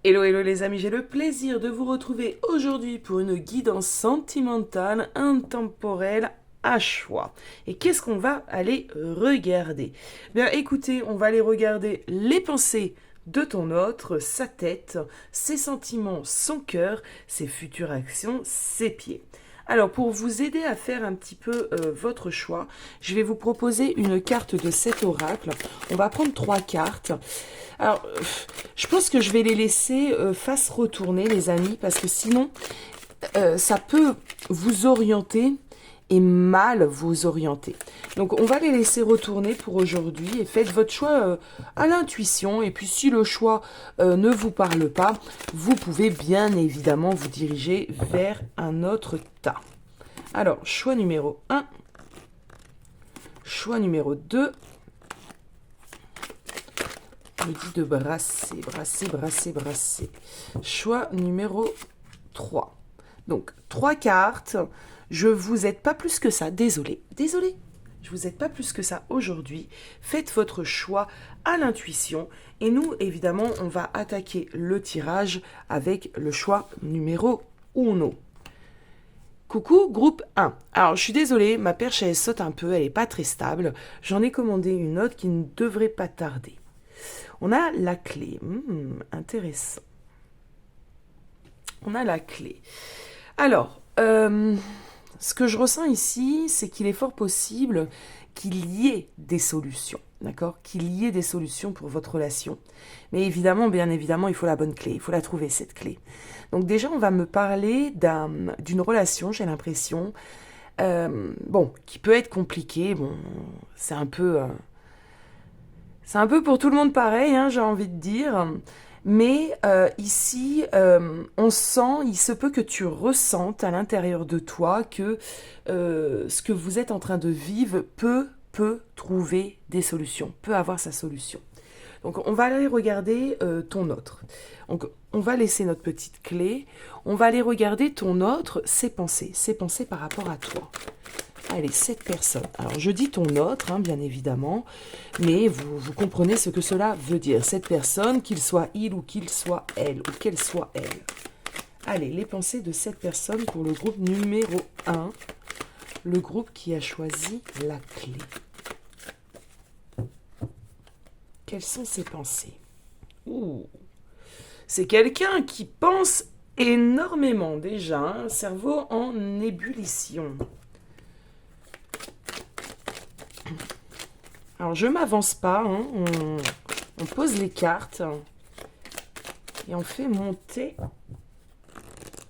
Hello, hello les amis, j'ai le plaisir de vous retrouver aujourd'hui pour une guidance sentimentale intemporelle à choix. Et qu'est-ce qu'on va aller regarder? Bien écoutez, on va aller regarder les pensées de ton autre, sa tête, ses sentiments, son cœur, ses futures actions, ses pieds. Alors pour vous aider à faire un petit peu votre choix, je vais vous proposer une carte de cet oracle. On va prendre 3 cartes. Alors, je pense que je vais les laisser face retournée, les amis, parce que sinon, ça peut vous orienter et mal vous orienter. Donc, on va les laisser retourner pour aujourd'hui et faites votre choix à l'intuition. Et puis, si le choix ne vous parle pas, vous pouvez bien évidemment vous diriger vers un autre tas. Alors, choix numéro 1, choix numéro 2. Me dit de brasser, brasser, brasser, brasser. Choix numéro 3. Donc, 3 cartes. Je vous aide pas plus que ça. Désolé, désolé. Je vous aide pas plus que ça aujourd'hui. Faites votre choix à l'intuition. Et nous, évidemment, on va attaquer le tirage avec le choix numéro 1. Coucou, groupe 1. Alors, je suis désolée, ma perche, elle saute un peu, elle n'est pas très stable. J'en ai commandé une autre qui ne devrait pas tarder. On a la clé. Intéressant. On a la clé. Alors, ce que je ressens ici, c'est qu'il est fort possible qu'il y ait des solutions. D'accord? Qu'il y ait des solutions pour votre relation. Mais évidemment, bien évidemment, il faut la bonne clé. Il faut la trouver, cette clé. Donc déjà, on va me parler d'une relation, j'ai l'impression, qui peut être compliquée. Bon, c'est un peu... c'est un peu pour tout le monde pareil, hein, j'ai envie de dire. Mais ici, on sent, il se peut que tu ressentes à l'intérieur de toi que ce que vous êtes en train de vivre peut trouver des solutions, peut avoir sa solution. Donc on va aller regarder ton autre. Donc on va laisser notre petite clé, on va aller regarder ton autre, ses pensées par rapport à toi. Allez, cette personne. Alors, je dis ton autre, hein, bien évidemment, mais vous comprenez ce que cela veut dire. Cette personne, qu'il soit il ou qu'il soit elle, ou qu'elle soit elle. Allez, les pensées de cette personne pour le groupe numéro 1, le groupe qui a choisi la clé. Quelles sont ses pensées? Ouh, c'est quelqu'un qui pense énormément déjà, un cerveau en ébullition. Alors, je m'avance pas, hein, on pose les cartes et on fait monter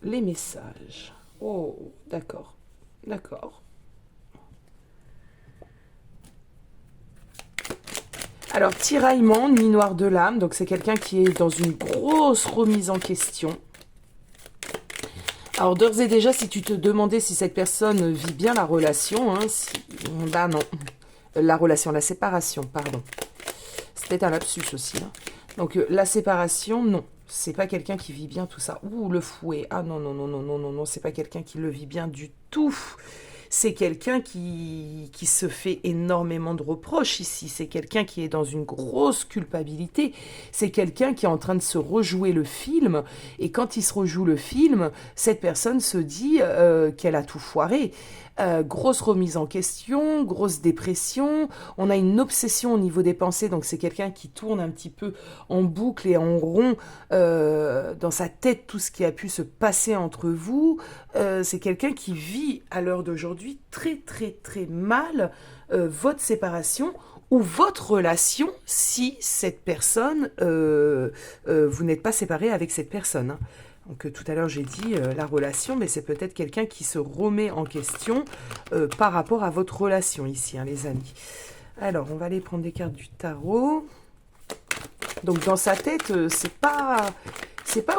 les messages. Oh, d'accord, d'accord. Alors, tiraillement, nuit noire de l'âme, donc c'est quelqu'un qui est dans une grosse remise en question. Alors, d'ores et déjà, si tu te demandais si cette personne vit bien la relation, hein, bah non. La séparation, pardon. C'est peut-être un lapsus aussi. Hein. Donc, la séparation, non. C'est pas quelqu'un qui vit bien tout ça. Ouh, le fouet. Ah non, non, non, non, non, non, non, c'est pas quelqu'un qui le vit bien du tout. C'est quelqu'un qui se fait énormément de reproches ici. C'est quelqu'un qui est dans une grosse culpabilité. C'est quelqu'un qui est en train de se rejouer le film. Et quand il se rejoue le film, cette personne se dit qu'elle a tout foiré. Grosse remise en question, grosse dépression. On a une obsession au niveau des pensées, donc c'est quelqu'un qui tourne un petit peu en boucle et en rond dans sa tête tout ce qui a pu se passer entre vous. C'est quelqu'un qui vit à l'heure d'aujourd'hui très très très mal votre séparation ou votre relation si cette personne, vous n'êtes pas séparé avec cette personne. Hein. Donc tout à l'heure j'ai dit la relation, mais c'est peut-être quelqu'un qui se remet en question par rapport à votre relation ici, hein, les amis. Alors on va aller prendre des cartes du tarot. Donc dans sa tête, c'est pas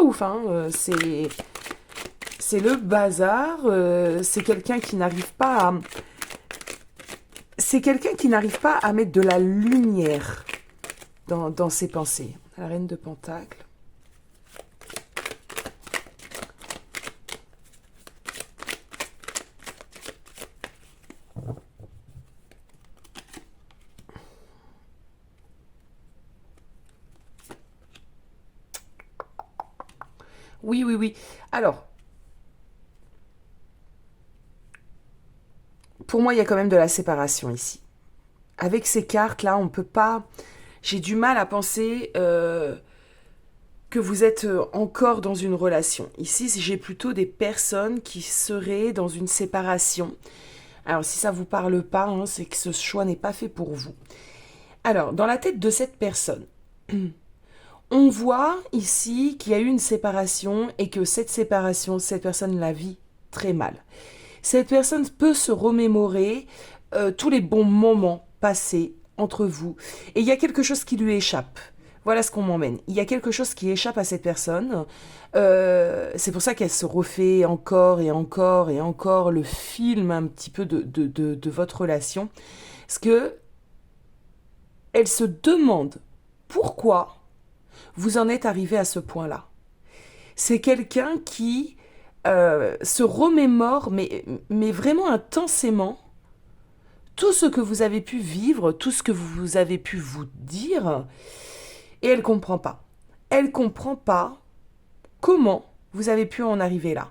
ouf, hein, c'est le bazar. C'est quelqu'un qui n'arrive pas à, c'est quelqu'un qui n'arrive pas à mettre de la lumière dans ses pensées. La reine de Pentacle. Oui, oui, oui. Alors, pour moi, il y a quand même de la séparation ici. Avec ces cartes-là, on peut pas... J'ai du mal à penser que vous êtes encore dans une relation. Ici, j'ai plutôt des personnes qui seraient dans une séparation. Alors, si ça vous parle pas, hein, c'est que ce choix n'est pas fait pour vous. Alors, dans la tête de cette personne, on voit ici qu'il y a eu une séparation et que cette séparation, cette personne la vit très mal. Cette personne peut se remémorer tous les bons moments passés entre vous. Et il y a quelque chose qui lui échappe. Voilà ce qu'on m'emmène. Il y a quelque chose qui échappe à cette personne. C'est pour ça qu'elle se refait encore et encore et encore le film un petit peu de votre relation. Parce que elle se demande pourquoi vous en êtes arrivé à ce point-là. C'est quelqu'un qui se remémore, mais vraiment intensément, tout ce que vous avez pu vivre, tout ce que vous avez pu vous dire, et elle comprend pas. Elle comprend pas comment vous avez pu en arriver là.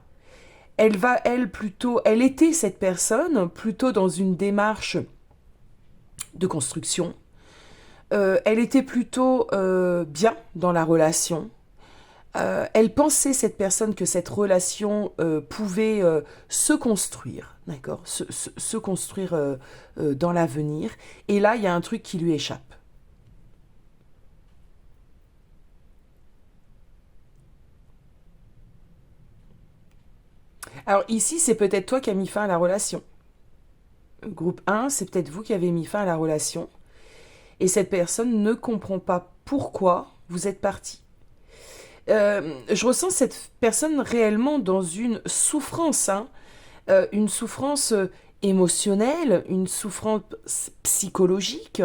Elle était cette personne plutôt dans une démarche de construction. Elle était plutôt bien dans la relation. Elle pensait, cette personne, que cette relation pouvait se construire, d'accord, se construire dans l'avenir. Et là, il y a un truc qui lui échappe. Alors ici, c'est peut-être toi qui as mis fin à la relation. Groupe 1, c'est peut-être vous qui avez mis fin à la relation. Et cette personne ne comprend pas pourquoi vous êtes parti. Je ressens cette personne réellement dans une souffrance, hein, une souffrance émotionnelle, une souffrance psychologique.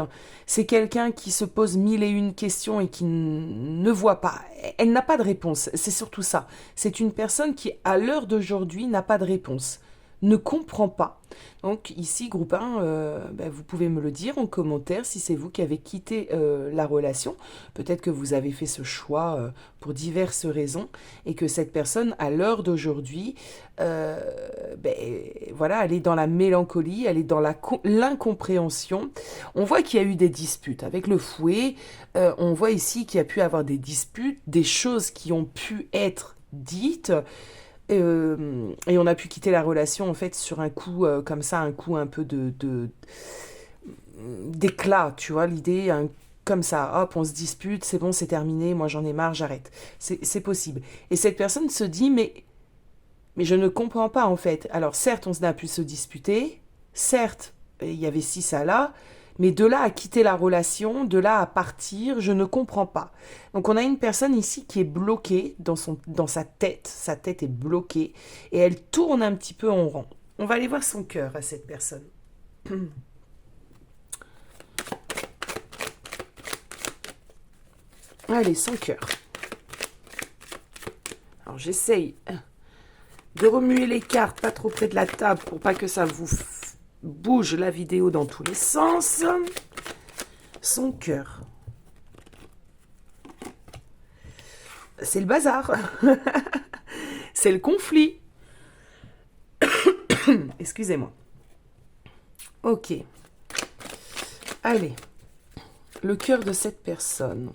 C'est quelqu'un qui se pose mille et une questions et qui ne voit pas. Elle n'a pas de réponse. C'est surtout ça. C'est une personne qui, à l'heure d'aujourd'hui, n'a pas de réponse, ne comprend pas. Donc ici, groupe 1, vous pouvez me le dire en commentaire si c'est vous qui avez quitté la relation. Peut-être que vous avez fait ce choix pour diverses raisons et que cette personne, à l'heure d'aujourd'hui, voilà, elle est dans la mélancolie, elle est dans l'incompréhension. On voit qu'il y a eu des disputes avec le fouet. On voit ici qu'il y a pu avoir des disputes, des choses qui ont pu être dites. Et on a pu quitter la relation en fait sur un coup comme ça, un coup un peu d'éclat, tu vois, l'idée, comme ça, hop, on se dispute, c'est bon, c'est terminé, moi j'en ai marre, j'arrête. C'est possible. Et cette personne se dit, mais je ne comprends pas en fait. Alors certes, on a pu se disputer, certes, il y avait ci, ça, là, mais de là à quitter la relation, de là à partir, je ne comprends pas. Donc on a une personne ici qui est bloquée dans sa tête est bloquée, et elle tourne un petit peu en rond. On va aller voir son cœur à cette personne. Allez, son cœur. Alors j'essaye de remuer les cartes pas trop près de la table pour pas que ça vous bouge la vidéo dans tous les sens. Son cœur. C'est le bazar. C'est le conflit. Excusez-moi. Ok. Allez. Le cœur de cette personne.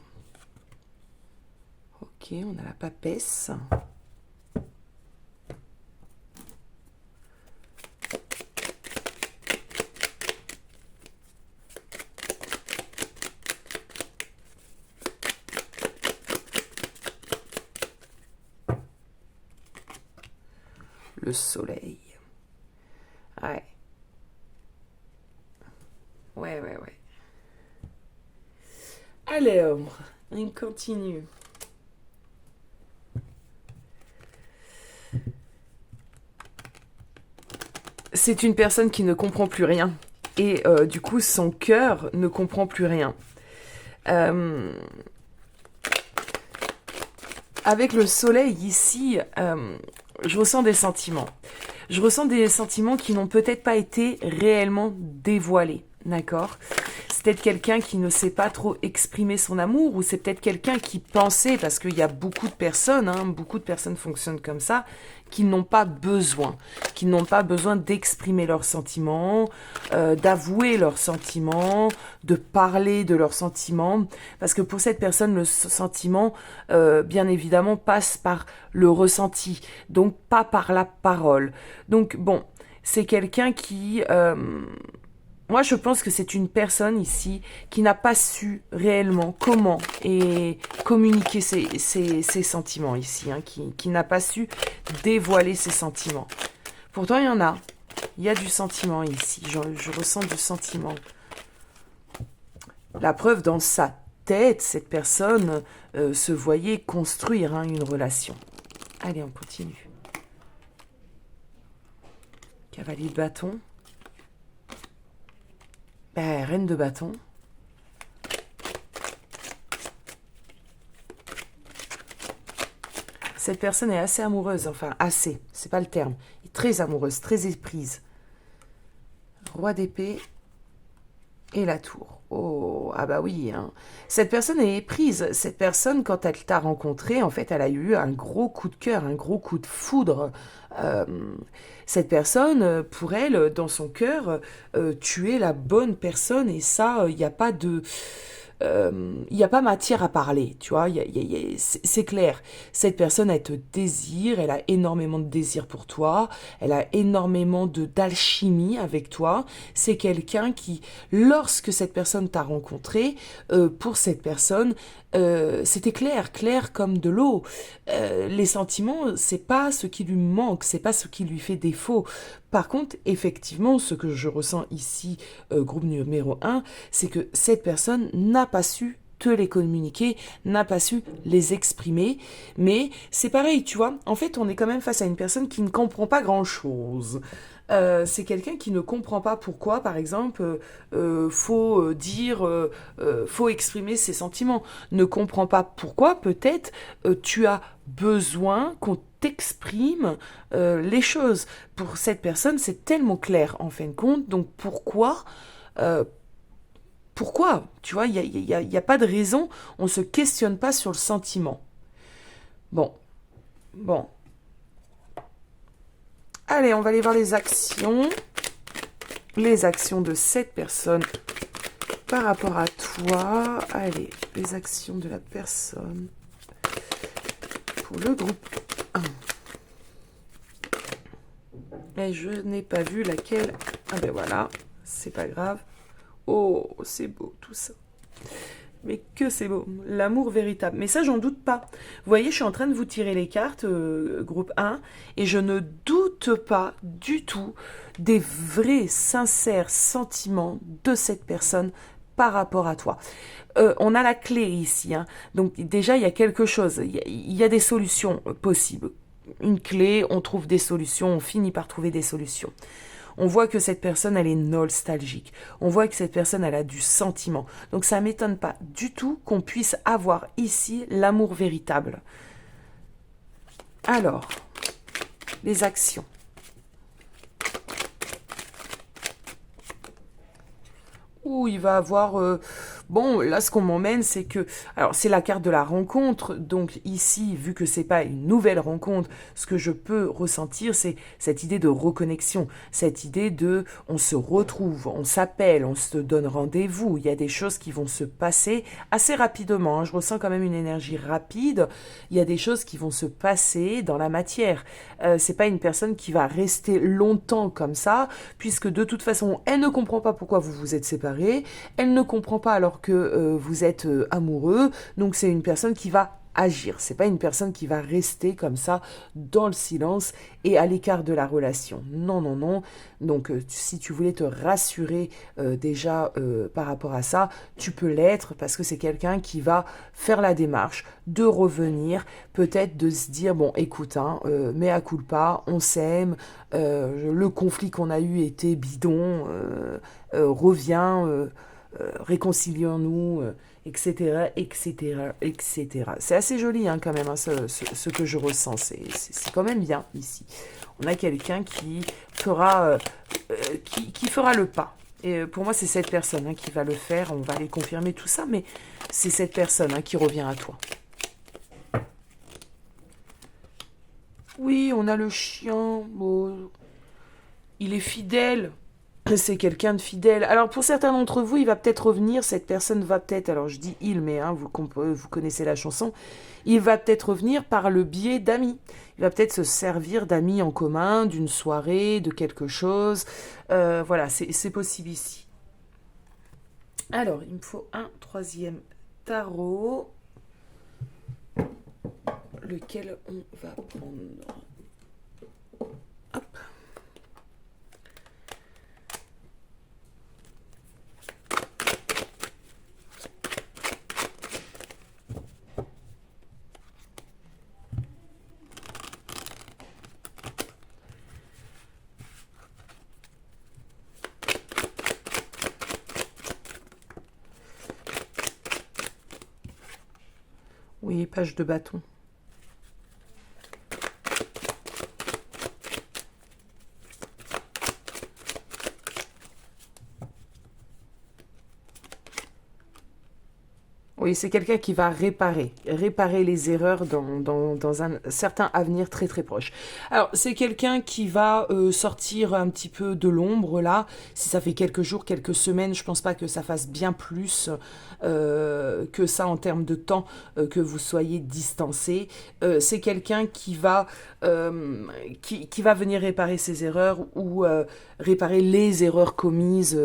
Ok, on a la papesse. Le soleil. Ouais. Ouais. Alors, on continue. C'est une personne qui ne comprend plus rien. Et du coup, son cœur ne comprend plus rien. Avec le soleil ici, je ressens des sentiments. Je ressens des sentiments qui n'ont peut-être pas été réellement dévoilés, d'accord ? peut-être quelqu'un qui ne sait pas trop exprimer son amour, ou c'est peut-être quelqu'un qui pensait, parce qu'il y a beaucoup de personnes fonctionnent comme ça, qui n'ont pas besoin d'exprimer leurs sentiments, d'avouer leurs sentiments, de parler de leurs sentiments, parce que pour cette personne, le sentiment, bien évidemment, passe par le ressenti, donc pas par la parole. Donc bon, c'est quelqu'un qui... moi, je pense que c'est une personne ici qui n'a pas su réellement comment et communiquer ses sentiments ici, hein, qui n'a pas su dévoiler ses sentiments. Pourtant, il y a du sentiment ici, je ressens du sentiment. La preuve, dans sa tête, cette personne se voyait construire une relation. Allez, on continue. Cavalier de bâton. Reine de bâton. Cette personne est assez amoureuse, enfin assez, c'est pas le terme. Très amoureuse, très éprise. Roi d'épée et la tour. Oh, ah bah oui. Hein. Cette personne est éprise. Cette personne, quand elle t'a rencontré, en fait, elle a eu un gros coup de cœur, un gros coup de foudre. Cette personne, pour elle, dans son cœur, tu es la bonne personne et ça, il n'y a pas de... il n'y a pas matière à parler, tu vois, c'est clair. Cette personne, elle te désire, elle a énormément de désir pour toi, elle a énormément d'alchimie avec toi. C'est quelqu'un qui, lorsque cette personne t'a rencontré, pour cette personne, c'était clair comme de l'eau. Les sentiments, c'est pas ce qui lui manque, c'est pas ce qui lui fait défaut. Par contre, effectivement, ce que je ressens ici, groupe numéro 1, c'est que cette personne n'a pas su te les communiquer, n'a pas su les exprimer, mais c'est pareil, tu vois, en fait, on est quand même face à une personne qui ne comprend pas grand-chose. C'est quelqu'un qui ne comprend pas pourquoi, par exemple, faut exprimer ses sentiments. Ne comprend pas pourquoi, peut-être, tu as besoin qu'on t'exprime les choses. Pour cette personne, c'est tellement clair, en fin de compte. Donc, pourquoi, tu vois, il y a pas de raison, on ne se questionne pas sur le sentiment. Bon. Allez, on va aller voir les actions. Les actions de cette personne par rapport à toi. Allez, les actions de la personne pour le groupe 1. Et je n'ai pas vu laquelle. Ah ben voilà, c'est pas grave. Oh, c'est beau tout ça. Mais que c'est beau, l'amour véritable. Mais ça, j'en doute pas. Vous voyez, je suis en train de vous tirer les cartes, groupe 1, et je ne doute pas du tout des vrais, sincères sentiments de cette personne par rapport à toi. On a la clé ici, hein. Donc déjà, il y a quelque chose, il y a des solutions possibles. Une clé, on trouve des solutions, on finit par trouver des solutions. On voit que cette personne, elle est nostalgique. On voit que cette personne, elle a du sentiment. Donc ça ne m'étonne pas du tout qu'on puisse avoir ici l'amour véritable. Alors, les actions. Ouh, il va avoir... Bon, là, ce qu'on m'emmène, c'est que... Alors, c'est la carte de la rencontre. Donc, ici, vu que c'est pas une nouvelle rencontre, ce que je peux ressentir, c'est cette idée de reconnexion. Cette idée de... On se retrouve, on s'appelle, on se donne rendez-vous. Il y a des choses qui vont se passer assez rapidement. Hein. Je ressens quand même une énergie rapide. Il y a des choses qui vont se passer dans la matière. C'est pas une personne qui va rester longtemps comme ça, puisque de toute façon, elle ne comprend pas pourquoi vous vous êtes séparés. Elle ne comprend pas alors que vous êtes amoureux, donc c'est une personne qui va agir, c'est pas une personne qui va rester comme ça dans le silence et à l'écart de la relation. Non. Donc si tu voulais te rassurer déjà par rapport à ça, tu peux l'être parce que c'est quelqu'un qui va faire la démarche de revenir, peut-être de se dire bon écoute, mea culpa, on s'aime, le conflit qu'on a eu était bidon, reviens, réconcilions-nous, etc., etc., etc. C'est assez joli quand même, ce que je ressens. C'est quand même bien ici. On a quelqu'un qui fera le pas. Et pour moi, c'est cette personne qui va le faire. On va aller confirmer tout ça, mais c'est cette personne qui revient à toi. Oui, on a le chien. Bon, il est fidèle. C'est quelqu'un de fidèle. Alors pour certains d'entre vous, il va peut-être revenir, cette personne va peut-être, alors je dis il, mais vous connaissez la chanson, il va peut-être revenir par le biais d'amis. Il va peut-être se servir d'amis en commun, d'une soirée, de quelque chose. Voilà, c'est possible ici. Alors, il me faut un troisième tarot, lequel on va prendre. Hop. Oui, page de bâton. Oui, c'est quelqu'un qui va réparer les erreurs dans un certain avenir très très proche. Alors, c'est quelqu'un qui va sortir un petit peu de l'ombre là. Si ça fait quelques jours, quelques semaines, je pense pas que ça fasse bien plus que ça en termes de temps que vous soyez distancé. C'est quelqu'un qui va venir réparer ses erreurs ou réparer les erreurs commises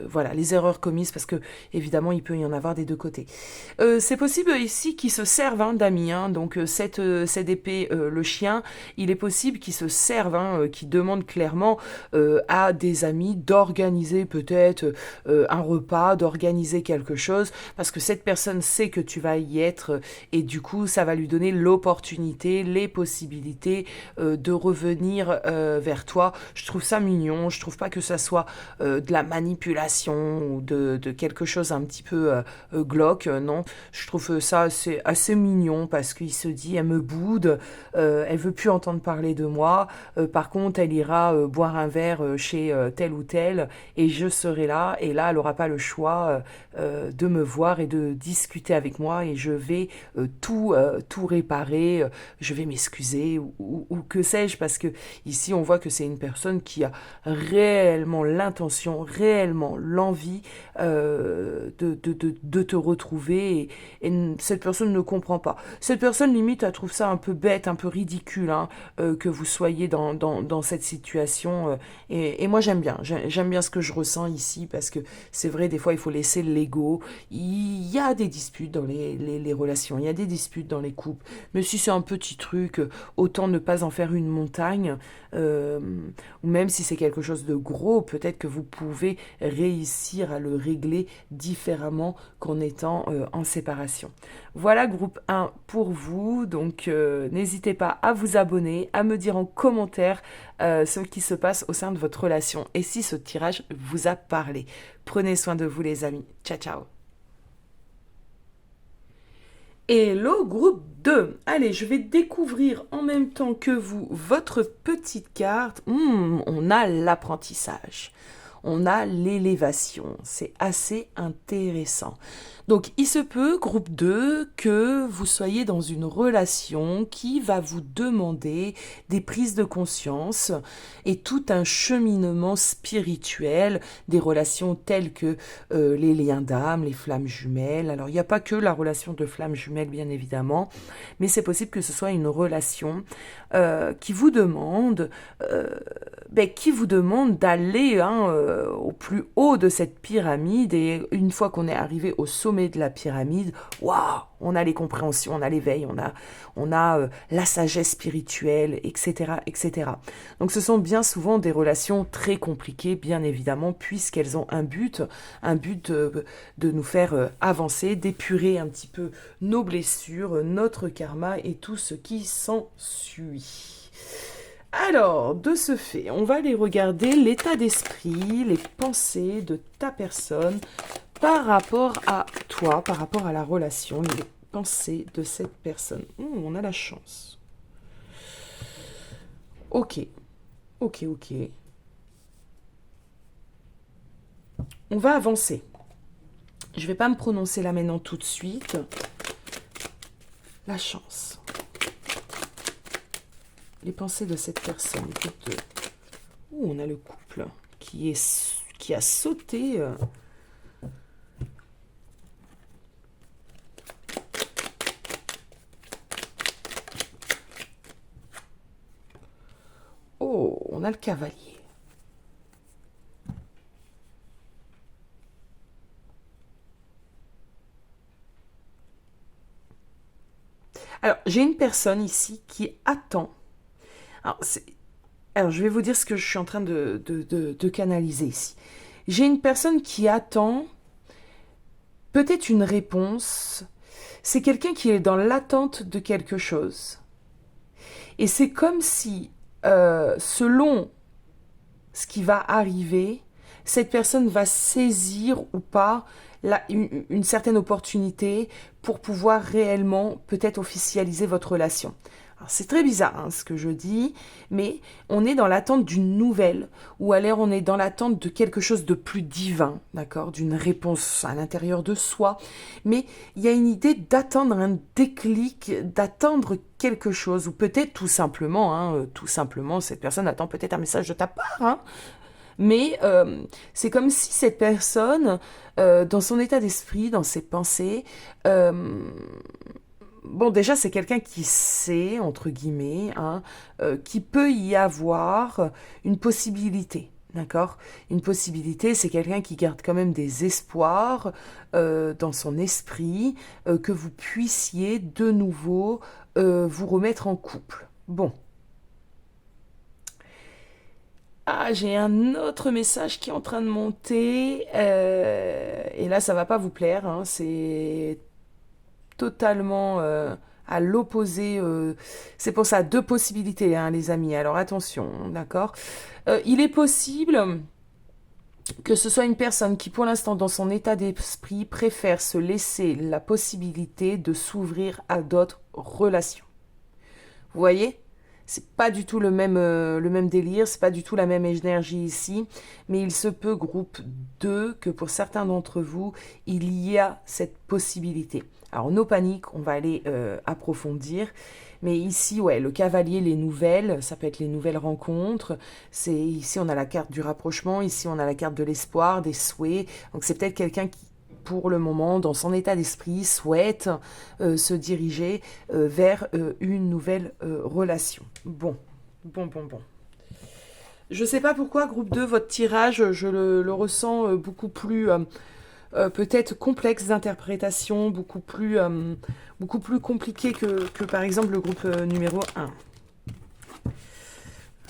voilà, les erreurs commises parce que évidemment il peut y en avoir des deux côtés. C'est possible ici qu'ils se servent d'amis, donc cette épée, le chien, il est possible qu'ils se servent, qu'ils demandent clairement à des amis d'organiser peut-être un repas, d'organiser quelque chose, parce que cette personne sait que tu vas y être, et du coup ça va lui donner l'opportunité, les possibilités de revenir vers toi. Je trouve ça mignon, je trouve pas que ça soit de la manipulation ou de quelque chose un petit peu glauque, non. Je trouve ça assez mignon parce qu'il se dit, elle me boude, elle veut plus entendre parler de moi, par contre elle ira boire un verre chez tel ou tel et je serai là, et là elle aura pas le choix de me voir et de discuter avec moi, et je vais tout réparer, je vais m'excuser ou que sais-je, parce que ici on voit que c'est une personne qui a réellement l'intention, réellement l'envie de te retrouver, et cette personne ne comprend pas. Cette personne limite elle trouve ça un peu bête, un peu ridicule, que vous soyez dans cette situation, et moi j'aime bien ce que je ressens ici, parce que c'est vrai, des fois il faut laisser l'ego. Il y a des disputes dans les relations, il y a des disputes dans les couples, mais si c'est un petit truc, autant ne pas en faire une montagne, ou même si c'est quelque chose de gros, peut-être que vous pouvez réussir à le régler différemment qu'en étant en séparation. Voilà, groupe 1 pour vous, donc n'hésitez pas à vous abonner, à me dire en commentaire ce qui se passe au sein de votre relation et si ce tirage vous a parlé. Prenez soin de vous les amis. Ciao ciao. Hello groupe 2. Allez, je vais découvrir en même temps que vous votre petite carte. On a l'apprentissage. On a l'élévation. C'est assez intéressant. Donc, il se peut, groupe 2, que vous soyez dans une relation qui va vous demander des prises de conscience et tout un cheminement spirituel, des relations telles que les liens d'âme, les flammes jumelles. Alors, il n'y a pas que la relation de flammes jumelles, bien évidemment, mais c'est possible que ce soit une relation qui vous demande d'aller au plus haut de cette pyramide, et une fois qu'on est arrivé au sommet de la pyramide, waouh, on a les compréhensions, on a l'éveil, on a la sagesse spirituelle, etc., etc. Donc ce sont bien souvent des relations très compliquées, bien évidemment, puisqu'elles ont un but de nous faire avancer, d'épurer un petit peu nos blessures, notre karma et tout ce qui s'ensuit. Alors, de ce fait, on va aller regarder l'état d'esprit, les pensées de ta personne par rapport à toi, par rapport à la relation, les pensées de cette personne. On a la chance. Ok. On va avancer. Je ne vais pas me prononcer là maintenant tout de suite. La chance. Les pensées de cette personne. Ouh, on a le couple qui a sauté. Oh, on a le cavalier. Alors, j'ai une personne ici qui attend. Alors, je vais vous dire ce que je suis en train de canaliser ici. J'ai une personne qui attend peut-être une réponse. C'est quelqu'un qui est dans l'attente de quelque chose. Et c'est comme si, selon ce qui va arriver, cette personne va saisir ou pas une certaine opportunité pour pouvoir réellement peut-être officialiser votre relation. Alors, c'est très bizarre ce que je dis, mais on est dans l'attente d'une nouvelle, ou alors on est dans l'attente de quelque chose de plus divin, d'accord, d'une réponse à l'intérieur de soi. Mais il y a une idée d'attendre un déclic, d'attendre quelque chose, ou peut-être tout simplement, cette personne attend peut-être un message de ta part, mais c'est comme si cette personne, dans son état d'esprit, dans ses pensées, bon, déjà, c'est quelqu'un qui sait, entre guillemets, qui peut y avoir une possibilité. D'accord? Une possibilité, c'est quelqu'un qui garde quand même des espoirs dans son esprit, que vous puissiez de nouveau vous remettre en couple. Bon. Ah, j'ai un autre message qui est en train de monter. Et là, ça va pas vous plaire. C'est totalement à l'opposé. C'est pour ça, deux possibilités, les amis. Alors attention, d'accord. Il est possible que ce soit une personne qui, pour l'instant, dans son état d'esprit, préfère se laisser la possibilité de s'ouvrir à d'autres relations. Vous voyez? C'est pas du tout le même délire, c'est pas du tout la même énergie ici, mais il se peut, groupe 2, que pour certains d'entre vous, il y a cette possibilité. Alors, no panique, on va aller approfondir. Mais ici, ouais, le cavalier, les nouvelles, ça peut être les nouvelles rencontres. Ici, on a la carte du rapprochement, ici, on a la carte de l'espoir, des souhaits. Donc, c'est peut-être quelqu'un qui, pour le moment, dans son état d'esprit, souhaite se diriger vers une nouvelle relation. Bon. Je sais pas pourquoi, groupe 2, votre tirage, je le ressens beaucoup plus... peut-être complexe d'interprétation, beaucoup plus compliqué que par exemple le groupe numéro 1.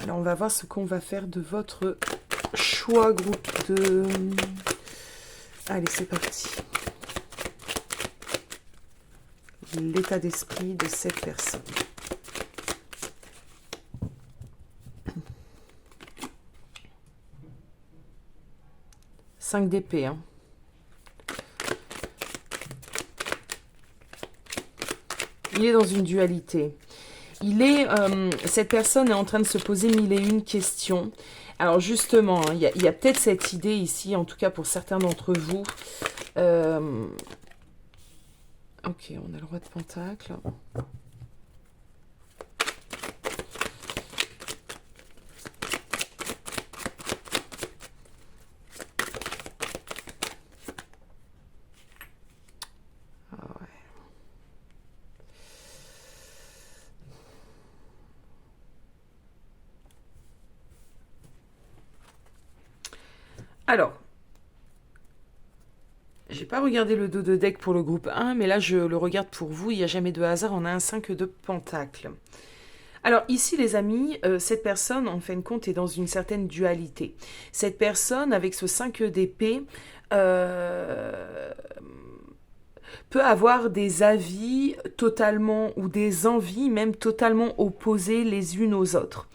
Alors on va voir ce qu'on va faire de votre choix, groupe 2. Allez, c'est parti. L'état d'esprit de cette personne. Cinq d'épée, Il est dans une dualité. Cette personne est en train de se poser mille et une questions. Alors justement, il y a peut-être cette idée ici, en tout cas pour certains d'entre vous. Ok, on a le roi de Pentacle. Alors, j'ai pas regardé le dos de deck pour le groupe 1, mais là je le regarde pour vous, il n'y a jamais de hasard, on a un 5 de pentacle. Alors ici les amis, cette personne en fin de compte est dans une certaine dualité. Cette personne avec ce 5 d'épée peut avoir des avis totalement ou des envies même totalement opposées les unes aux autres.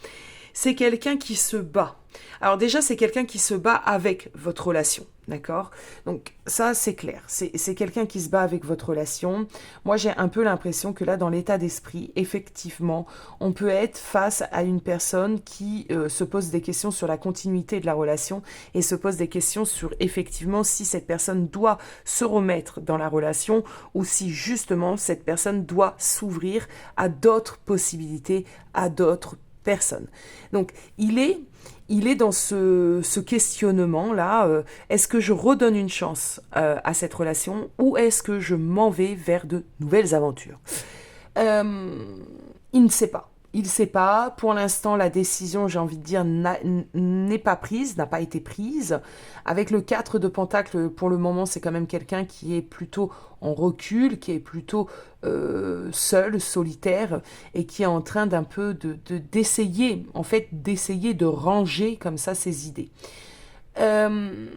C'est quelqu'un qui se bat. Alors déjà, c'est quelqu'un qui se bat avec votre relation, D'accord? Donc ça, c'est clair. C'est quelqu'un qui se bat avec votre relation. Moi, j'ai un peu l'impression que là, dans l'état d'esprit, effectivement, on peut être face à une personne qui se pose des questions sur la continuité de la relation et se pose des questions sur, effectivement, si cette personne doit se remettre dans la relation ou si, justement, cette personne doit s'ouvrir à d'autres possibilités, à d'autres personnes. Donc, il est dans ce questionnement-là. Est-ce que je redonne une chance à cette relation ou est-ce que je m'en vais vers de nouvelles aventures? Euh, il ne sait pas. Il ne sait pas. Pour l'instant, la décision, j'ai envie de dire, n'est pas prise, n'a pas été prise. Avec le 4 de Pentacle, pour le moment, c'est quand même quelqu'un qui est plutôt en recul, qui est plutôt seul, solitaire, et qui est en train d'un peu d'essayer, en fait, d'essayer de ranger comme ça ses idées. Euh,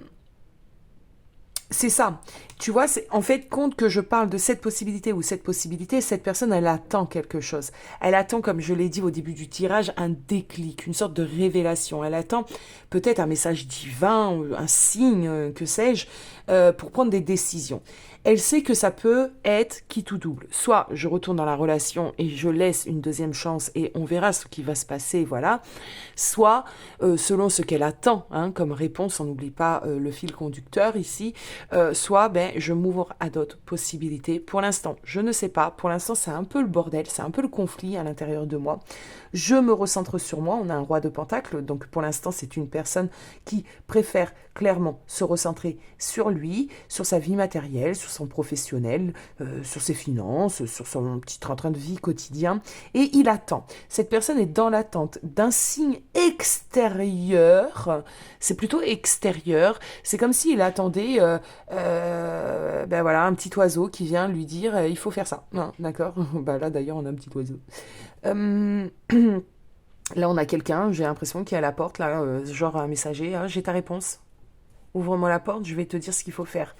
c'est ça. Tu vois, c'est en fait compte que je parle de cette possibilité ou cette possibilité, cette personne, elle attend quelque chose. Elle attend, comme je l'ai dit au début du tirage, un déclic, une sorte de révélation. Elle attend peut-être un message divin, un signe, que sais-je, pour prendre des décisions. Elle sait que ça peut être quitte ou double. Soit je retourne dans la relation et je laisse une deuxième chance et on verra ce qui va se passer, voilà. Soit, selon ce qu'elle attend, hein, comme réponse, on n'oublie pas le fil conducteur ici, soit ben, je m'ouvre à d'autres possibilités. Pour l'instant, je ne sais pas. Pour l'instant, c'est un peu le bordel, c'est un peu le conflit à l'intérieur de moi. Je me recentre sur moi. On a un roi de pentacle, donc pour l'instant, c'est une personne qui préfère clairement se recentrer sur lui, sur sa vie matérielle, sur son professionnel, sur ses finances, sur son petit train-train de vie quotidien. Et il attend. Cette personne est dans l'attente d'un signe extérieur. C'est plutôt extérieur. C'est comme s'il attendait ben voilà, un petit oiseau qui vient lui dire il faut faire ça. Non, d'accord. Bah là d'ailleurs on a un petit oiseau. Euh, Là on a quelqu'un, j'ai l'impression qui est à la porte, là, genre un messager, ah, j'ai ta réponse. Ouvre-moi la porte, je vais te dire ce qu'il faut faire.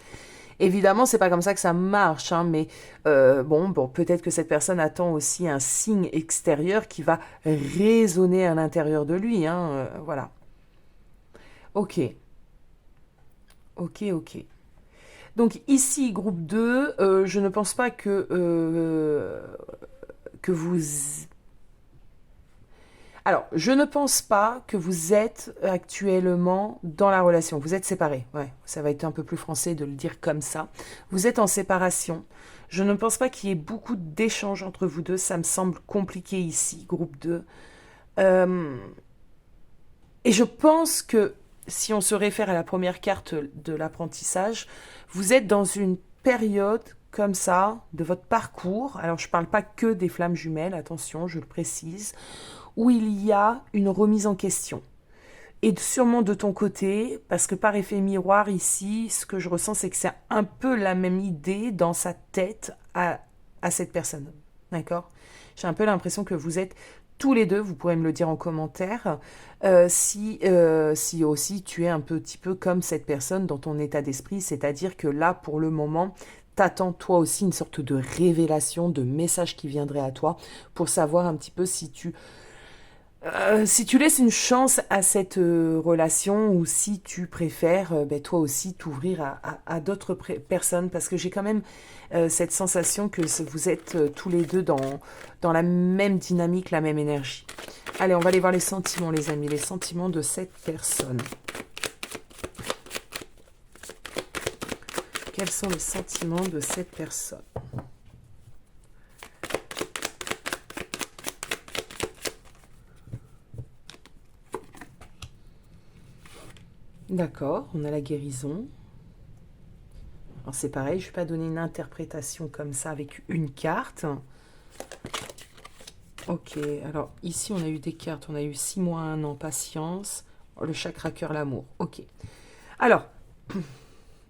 Évidemment, c'est pas comme ça que ça marche, hein, mais bon, peut-être que cette personne attend aussi un signe extérieur qui va résonner à l'intérieur de lui, hein, voilà. Ok, ok. Donc ici, groupe 2, je ne pense pas que vous... Alors, je ne pense pas que vous êtes actuellement dans la relation. Vous êtes séparés. Ouais, ça va être un peu plus français de le dire comme ça. Vous êtes en séparation. Je ne pense pas qu'il y ait beaucoup d'échanges entre vous deux. Ça me semble compliqué ici, groupe 2. Euh, et je pense que si on se réfère à la première carte de l'apprentissage, vous êtes dans une période comme ça de votre parcours. Alors je ne parle pas que des flammes jumelles, attention, je le précise, où il y a une remise en question. Et sûrement de ton côté, parce que par effet miroir ici, ce que je ressens, c'est que c'est un peu la même idée dans sa tête à cette personne. D'accord? J'ai un peu l'impression que vous êtes tous les deux, vous pourrez me le dire en commentaire, si aussi tu es un petit peu comme cette personne dans ton état d'esprit, c'est-à-dire que là, pour le moment, t'attends toi aussi une sorte de révélation, de message qui viendrait à toi pour savoir un petit peu si tu laisses une chance à cette relation ou si tu préfères ben, toi aussi t'ouvrir à d'autres personnes parce que j'ai quand même cette sensation que vous êtes tous les deux dans la même dynamique, la même énergie. Allez, on va aller voir les sentiments les amis, les sentiments de cette personne. Quels sont les sentiments de cette personne ? D'accord, on a la guérison. Alors c'est pareil, je ne vais pas donner une interprétation comme ça avec une carte. Ok, alors ici on a eu des cartes, on a eu 6 mois, 1 an, patience, le chakra cœur, l'amour. Ok, alors,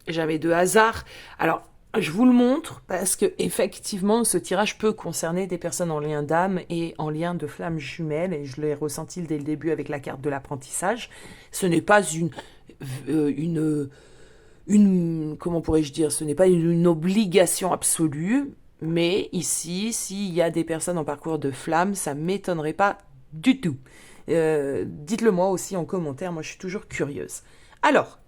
j'avais de hasard. Alors, je vous le montre parce que effectivement, ce tirage peut concerner des personnes en lien d'âme et en lien de flammes jumelles, et je l'ai ressenti dès le début avec la carte de l'apprentissage. Ce n'est pas comment pourrais-je dire, ce n'est pas une obligation absolue, mais ici, s'il y a des personnes en parcours de flammes, ça ne m'étonnerait pas du tout. Dites-le moi aussi en commentaire, moi je suis toujours curieuse. Alors,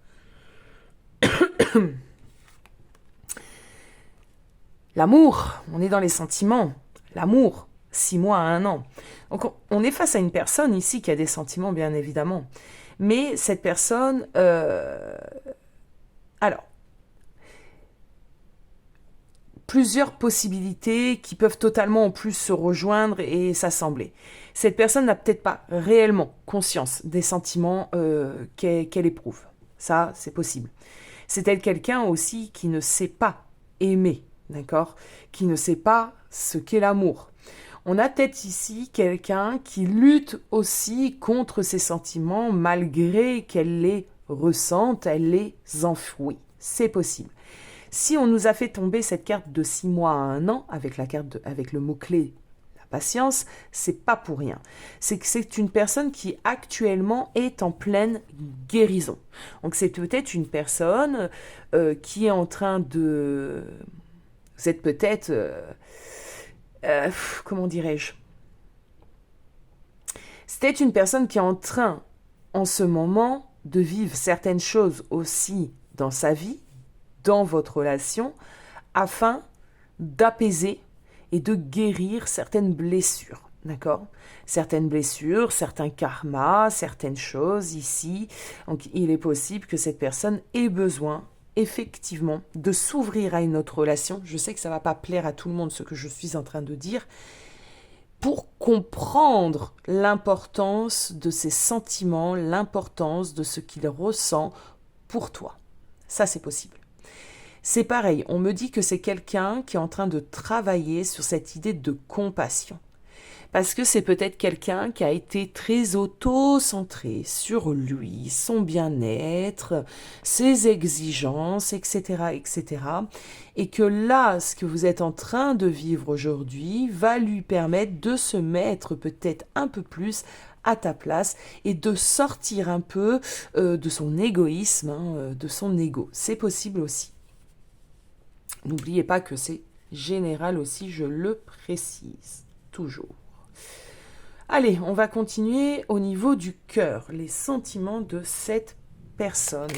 L'amour, on est dans les sentiments. L'amour, 6 mois à 1 an. Donc on est face à une personne ici qui a des sentiments, bien évidemment. Mais cette personne... alors, plusieurs possibilités qui peuvent totalement en plus se rejoindre et s'assembler. Cette personne n'a peut-être pas réellement conscience des sentiments qu'elle éprouve. Ça, c'est possible. C'est-elle quelqu'un aussi qui ne sait pas aimer, d'accord? Qui ne sait pas ce qu'est l'amour. On a peut-être ici quelqu'un qui lutte aussi contre ses sentiments malgré qu'elle les ressente, elle les enfouit. C'est possible. Si on nous a fait tomber cette carte de 6 mois à 1 an, avec le mot-clé la patience, c'est pas pour rien. C'est que c'est une personne qui actuellement est en pleine guérison. Donc c'est peut-être une personne qui est en train de... Vous êtes peut-être... comment dirais-je? C'est peut-être une personne qui est en train, en ce moment, de vivre certaines choses aussi dans sa vie, dans votre relation, afin d'apaiser et de guérir certaines blessures, d'accord? Certaines blessures, certains karmas, certaines choses ici. Donc il est possible que cette personne ait besoin effectivement de s'ouvrir à une autre relation. Je sais que ça ne va pas plaire à tout le monde ce que je suis en train de dire, pour comprendre l'importance de ses sentiments, l'importance de ce qu'il ressent pour toi. Ça, c'est possible. C'est pareil, on me dit que c'est quelqu'un qui est en train de travailler sur cette idée de compassion. Parce que c'est peut-être quelqu'un qui a été très auto-centré sur lui, son bien-être, ses exigences, etc., etc. Et que là, ce que vous êtes en train de vivre aujourd'hui va lui permettre de se mettre peut-être un peu plus à ta place et de sortir un peu de son égoïsme, de son ego. C'est possible aussi. N'oubliez pas que c'est général aussi, je le précise toujours. Allez, on va continuer au niveau du cœur, les sentiments de cette personne.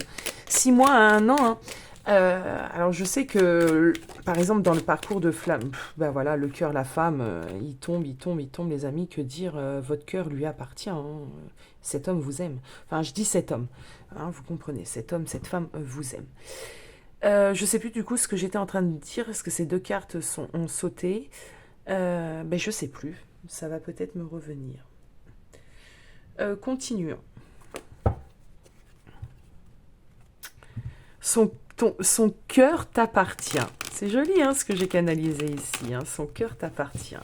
6 mois à 1 an, hein. Alors je sais que, par exemple, dans le parcours de flamme, ben voilà, le cœur, la femme, il tombe, les amis, que dire, votre cœur lui appartient, hein. Cet homme vous aime. Enfin, je dis cet homme, hein, vous comprenez, cet homme, cette femme vous aime. Je sais plus du coup ce que j'étais en train de dire, est-ce que ces 2 cartes ont sauté? Ben je sais plus, ça va peut-être me revenir. Continuons. Son cœur t'appartient. C'est joli hein, ce que j'ai canalisé ici, hein. Son cœur t'appartient.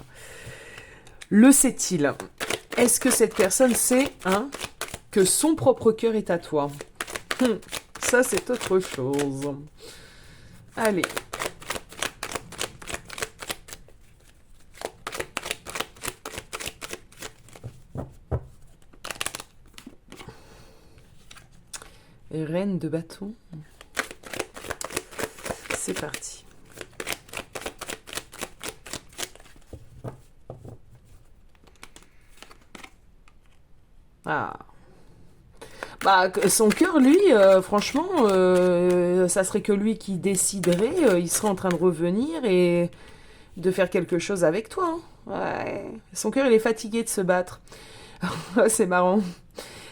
Le sait-il? Est-ce que cette personne sait hein, que son propre cœur est à toi? Ça, c'est autre chose. Allez. Reine de bâton. C'est parti. Ah. Bah, son cœur, lui, franchement, ça serait que lui qui déciderait, il serait en train de revenir et de faire quelque chose avec toi. Hein. Ouais. Son cœur, il est fatigué de se battre. C'est marrant.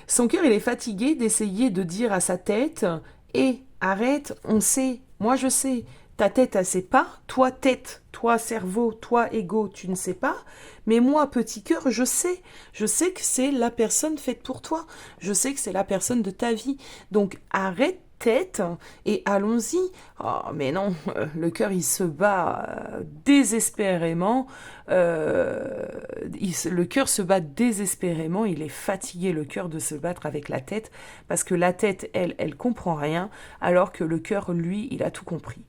Son cœur, il est fatigué d'essayer de dire à sa tête « Hé, arrête, on sait, moi je sais, ta tête, elle sait pas, toi tête, toi cerveau, toi ego, tu ne sais pas, mais moi petit cœur, je sais que c'est la personne faite pour toi, je sais que c'est la personne de ta vie, donc arrête tête et allons-y. » Oh, mais non, le cœur il se bat désespérément, le cœur se bat désespérément, il est fatigué le cœur de se battre avec la tête, parce que la tête, elle comprend rien, alors que le cœur, lui, il a tout compris.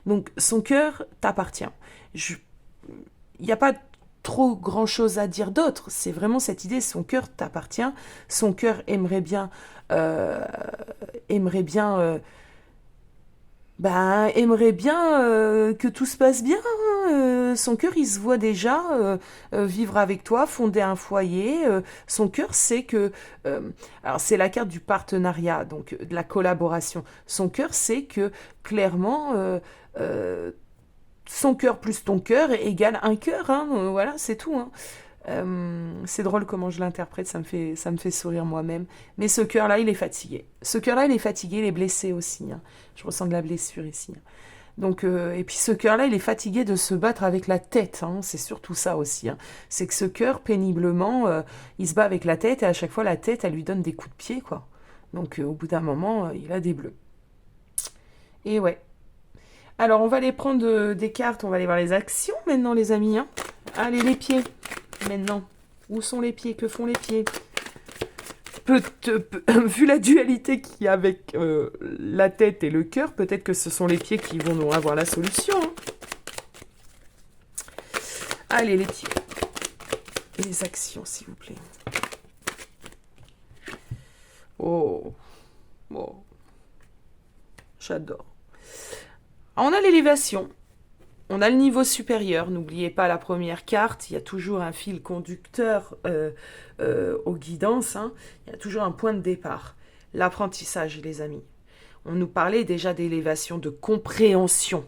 Donc son cœur t'appartient. Il n'y a pas trop grand chose à dire d'autre, c'est vraiment cette idée, son cœur t'appartient, son cœur aimerait bien que tout se passe bien, son cœur, il se voit déjà vivre avec toi, fonder un foyer. Son cœur sait que... alors, c'est la carte du partenariat, donc de la collaboration. Son cœur sait que, clairement, son cœur plus ton cœur égale un cœur. Hein, voilà, c'est tout. Hein. C'est drôle comment je l'interprète, ça me fait sourire moi-même. Mais ce cœur-là, il est fatigué. Ce cœur-là, il est fatigué, il est blessé aussi. Hein. Je ressens de la blessure ici. Donc, et puis ce cœur-là, il est fatigué de se battre avec la tête. Hein. C'est surtout ça aussi. Hein. C'est que ce cœur, péniblement, il se bat avec la tête et à chaque fois, la tête, elle lui donne des coups de pied, quoi. Donc, au bout d'un moment, il a des bleus. Et ouais. Alors, on va aller prendre des cartes, on va aller voir les actions maintenant, les amis. Hein. Allez, les pieds. Maintenant, où sont les pieds? Que font les pieds? Vu la dualité qu'il y a avec la tête et le cœur, peut-être que ce sont les pieds qui vont nous avoir la solution. Hein. Allez, les pieds. Et les actions, s'il vous plaît. Oh. Oh. J'adore. On a l'élévation. On a le niveau supérieur, n'oubliez pas la première carte, il y a toujours un fil conducteur aux guidances, hein. Il y a toujours un point de départ. L'apprentissage, les amis. On nous parlait déjà d'élévation, de compréhension.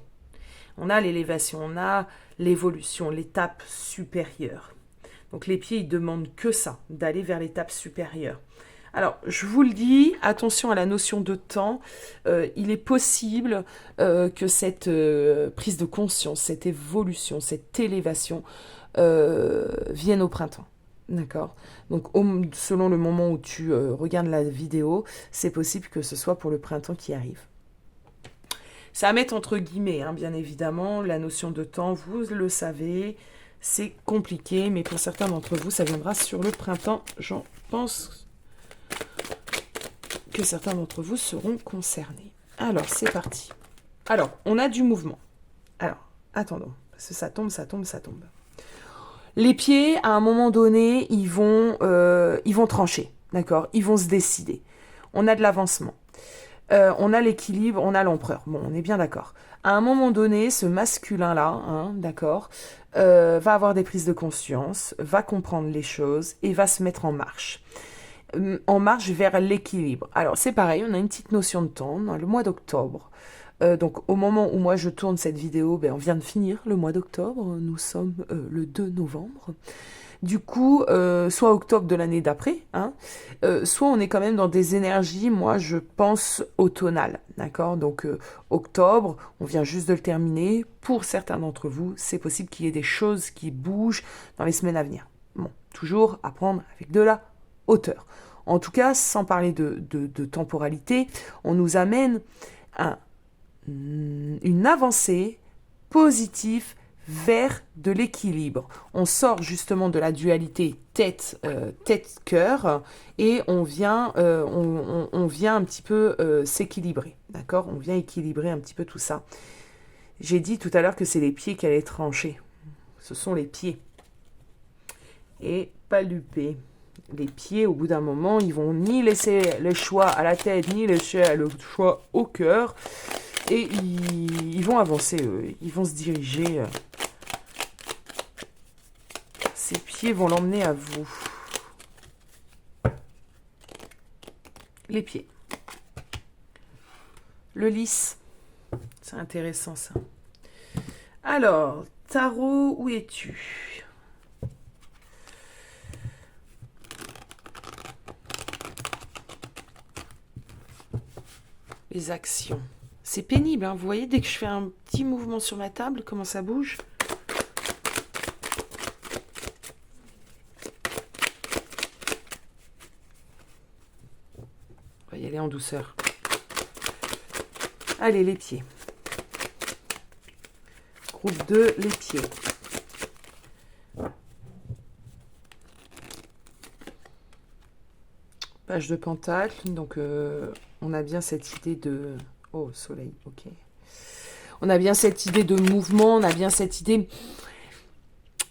On a l'élévation, on a l'évolution, l'étape supérieure. Donc les pieds, ils demandent que ça, d'aller vers l'étape supérieure. Alors, je vous le dis, attention à la notion de temps. Il est possible que cette prise de conscience, cette évolution, cette élévation vienne au printemps. D'accord? Donc, selon le moment où tu regardes la vidéo, c'est possible que ce soit pour le printemps qui arrive. Ça à mettre entre guillemets, hein, bien évidemment. La notion de temps, vous le savez, c'est compliqué, mais pour certains d'entre vous, ça viendra sur le printemps, j'en pense que certains d'entre vous seront concernés. Alors, c'est parti. Alors, on a du mouvement. Alors, attendons, parce que ça tombe, ça tombe, ça tombe. Les pieds, à un moment donné, ils vont trancher, d'accord? Ils vont se décider. On a de l'avancement. On a l'équilibre, on a l'empereur. Bon, on est bien d'accord. À un moment donné, ce masculin-là, hein, d'accord, va avoir des prises de conscience, va comprendre les choses et va se mettre en marche vers l'équilibre. Alors, c'est pareil, on a une petite notion de temps, on a le mois d'octobre. Donc, au moment où moi je tourne cette vidéo, on vient de finir le mois d'octobre. Nous sommes le 2 novembre. Du coup, soit octobre de l'année d'après, hein, soit on est quand même dans des énergies, moi je pense automnales, d'accord? Donc octobre, on vient juste de le terminer. Pour certains d'entre vous, c'est possible qu'il y ait des choses qui bougent dans les semaines à venir. Bon, toujours à prendre avec de la hauteur. En tout cas, sans parler de temporalité, on nous amène à une avancée positive vers de l'équilibre. On sort justement de la dualité tête-cœur et on vient un petit peu s'équilibrer, d'accord? On vient équilibrer un petit peu tout ça. J'ai dit tout à l'heure que c'est les pieds qui allaient trancher. Ce sont les pieds. Et pas luper. Les pieds, au bout d'un moment, ils vont ni laisser le choix à la tête, ni laisser le choix au cœur. Et ils vont avancer, eux. Ils vont se diriger. Ces pieds vont l'emmener à vous. Les pieds. Le lys. C'est intéressant, ça. Alors, tarot, où es-tu ? Les actions. C'est pénible, hein. Vous voyez, dès que je fais un petit mouvement sur ma table, comment ça bouge ? On va y aller en douceur. Allez, les pieds. Groupe 2, les pieds. Page de pentacle, donc on a bien cette idée de... Oh, soleil, ok. On a bien cette idée de mouvement, on a bien cette idée...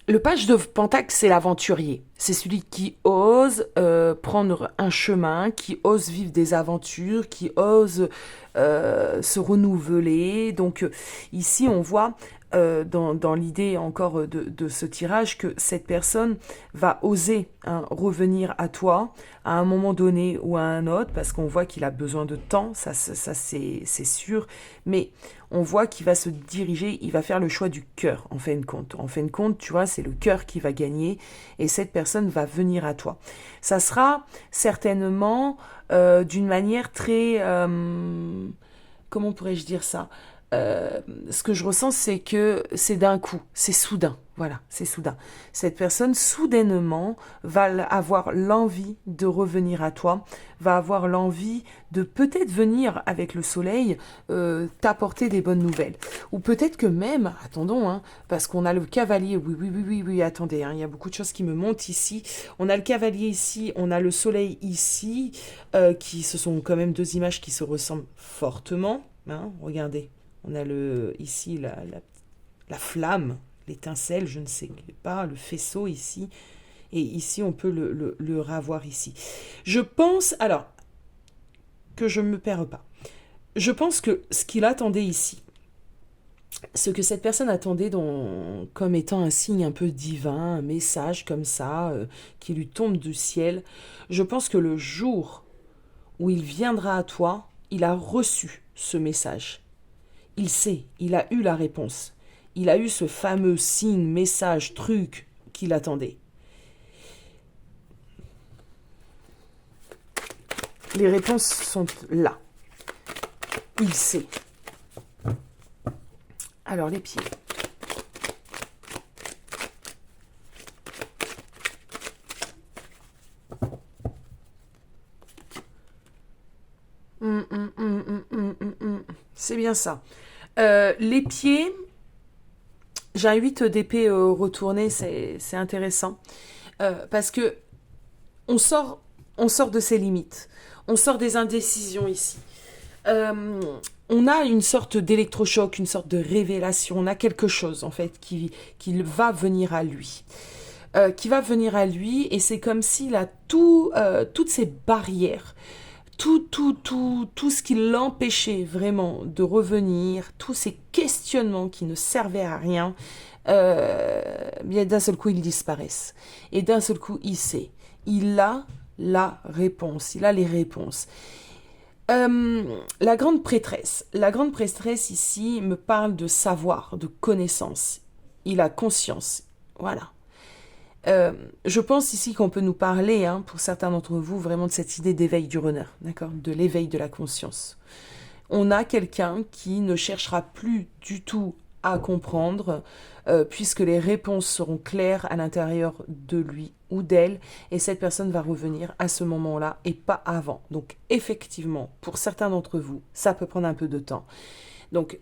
Le page de pentacle, c'est l'aventurier. C'est celui qui ose prendre un chemin, qui ose vivre des aventures, qui ose se renouveler. Donc ici, on voit dans l'idée encore de ce tirage que cette personne va oser revenir à toi à un moment donné ou à un autre, parce qu'on voit qu'il a besoin de temps, ça c'est sûr, mais on voit qu'il va se diriger, il va faire le choix du cœur en fin de compte. En fin de compte, tu vois, c'est le cœur qui va gagner et cette personne va venir à toi. Ça sera certainement d'une manière très... comment pourrais-je dire ça? Ce que je ressens, c'est que c'est d'un coup, c'est soudain. Voilà, c'est soudain. Cette personne, soudainement, va avoir l'envie de revenir à toi, va avoir l'envie de peut-être venir avec le soleil t'apporter des bonnes nouvelles. Ou peut-être que même, attendons, parce qu'on a le cavalier, oui, attendez, il y a beaucoup de choses qui me montent ici. On a le cavalier ici, on a le soleil ici, ce sont quand même deux images qui se ressemblent fortement. Regardez. On a ici la flamme, l'étincelle, je ne sais pas, le faisceau ici. Et ici, on peut le revoir ici. Je pense, alors, que je ne me perds pas. Je pense que ce qu'il attendait ici, ce que cette personne attendait comme étant un signe un peu divin, un message comme ça, qui lui tombe du ciel, je pense que le jour où il viendra à toi, il a reçu ce message. Il sait, il a eu la réponse. Il a eu ce fameux signe, message, truc qu'il attendait. Les réponses sont là. Il sait. Alors, les pieds. C'est bien ça. Les pieds, j'ai un 8 d'épée retourné, c'est intéressant. Parce que on sort de ses limites. On sort des indécisions ici. On a une sorte d'électrochoc, une sorte de révélation. On a quelque chose, en fait, qui va venir à lui. Qui va venir à lui, et c'est comme s'il a toutes ces barrières, tout ce qui l'empêchait vraiment de revenir, tous ces questionnements qui ne servaient à rien, bien d'un seul coup ils disparaissent. Et d'un seul coup il sait, il a la réponse, il a les réponses. La grande prêtresse ici me parle de savoir, de connaissance. Il a conscience, voilà. Je pense ici qu'on peut nous parler, pour certains d'entre vous, vraiment de cette idée d'éveil du runner, d'accord, de l'éveil de la conscience. On a quelqu'un qui ne cherchera plus du tout à comprendre, puisque les réponses seront claires à l'intérieur de lui ou d'elle, et cette personne va revenir à ce moment-là et pas avant. Donc effectivement, pour certains d'entre vous, ça peut prendre un peu de temps. Donc,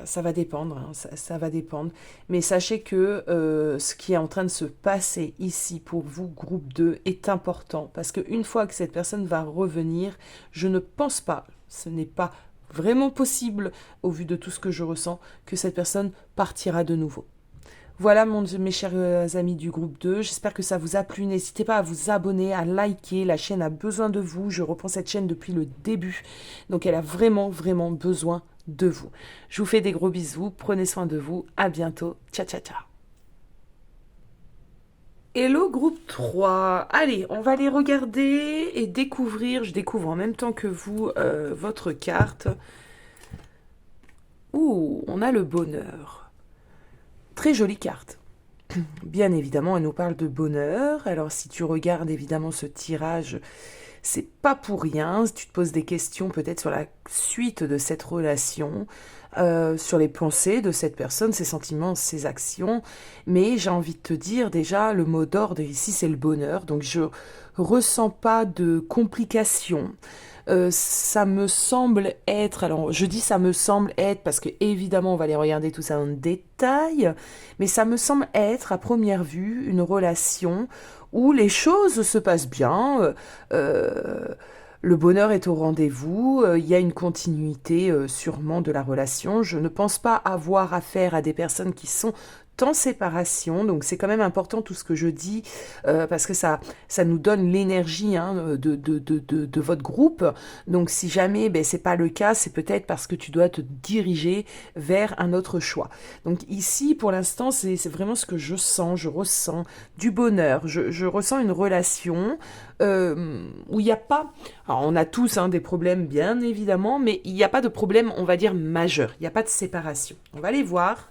ça va dépendre, ça va dépendre. Mais sachez que ce qui est en train de se passer ici pour vous, groupe 2, est important. Parce qu'une fois que cette personne va revenir, je ne pense pas, ce n'est pas vraiment possible, au vu de tout ce que je ressens, que cette personne partira de nouveau. Voilà mes chers amis du groupe 2, j'espère que ça vous a plu, n'hésitez pas à vous abonner, à liker, la chaîne a besoin de vous, je reprends cette chaîne depuis le début, donc elle a vraiment besoin de vous. Je vous fais des gros bisous, prenez soin de vous, à bientôt, ciao. Hello groupe 3, allez, on va les regarder et découvrir, je découvre en même temps que vous votre carte. Ouh, on a le bonheur. Très jolie carte. Bien évidemment, elle nous parle de bonheur. Alors, si tu regardes évidemment ce tirage, c'est pas pour rien. Si tu te poses des questions peut-être sur la suite de cette relation, sur les pensées de cette personne, ses sentiments, ses actions. Mais j'ai envie de te dire déjà, le mot d'ordre ici, c'est le bonheur. Donc, je ressens pas de complications. Ça me semble être, alors je dis ça me semble être parce que évidemment on va les regarder tout ça en détail, mais ça me semble être à première vue une relation où les choses se passent bien, le bonheur est au rendez-vous, il y a une continuité sûrement de la relation. Je ne pense pas avoir affaire à des personnes qui sont en séparation, donc c'est quand même important tout ce que je dis, parce que ça nous donne l'énergie hein, de votre groupe. Donc si jamais ben, c'est pas le cas, c'est peut-être parce que tu dois te diriger vers un autre choix. Donc ici, pour l'instant, c'est vraiment ce que je ressens du bonheur, je ressens une relation où il n'y a pas... Alors on a tous hein, des problèmes bien évidemment, mais il n'y a pas de problème, on va dire, majeur, il n'y a pas de séparation. On va aller voir